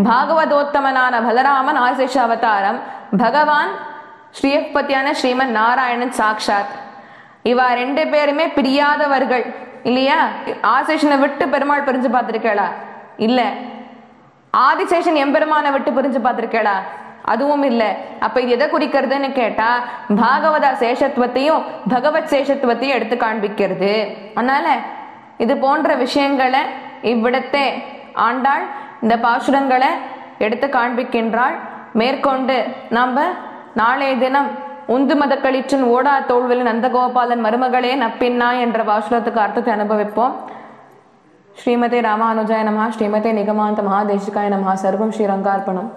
பாகவதோத்தமனான பலராமன் ஆசேஷ அவதாரம், பகவான் ஸ்ரீயப்பத்தியான ஸ்ரீமன் நாராயணன் சாக்ஷாத். இவா ரெண்டு பேருமே பிரியாதவர்கள் இல்லையா. ஆசேஷனை விட்டு பெருமாள் பிரிஞ்சு பார்த்திருக்கேளா? இல்ல. ஆதிசேஷன் எம்பெருமான விட்டு பிரிஞ்சு பார்த்திருக்கேளா? அதுவும் இல்லை. அப்ப இது எதை குறிக்கிறதுன்னு கேட்டா, பாகவத சேஷத்துவத்தையும் பகவத் சேஷத்துவத்தையும் எடுத்து காண்பிக்கிறது. அதனால இது போன்ற விஷயங்களை இவ்விடத்தே ஆண்டாள் இந்த பாசுரங்களை எடுத்து காண்பிக்கின்றாள். மேற்கொண்டு நாம நாளைய தினம் உந்து மத கழிச்சின் ஓடா தோல்வெளி நந்தகோபாலன் மருமகளே நப்பின்னா என்ற பாசுரத்துக்கு அர்த்தத்தை அனுபவிப்போம். ஸ்ரீமதே ராமானுஜாய நமஹ, ஸ்ரீமதே நிகமாந்த மகாதேசிகாய நமஹ. சர்வம் ஸ்ரீரங்கார்ப்பணம்.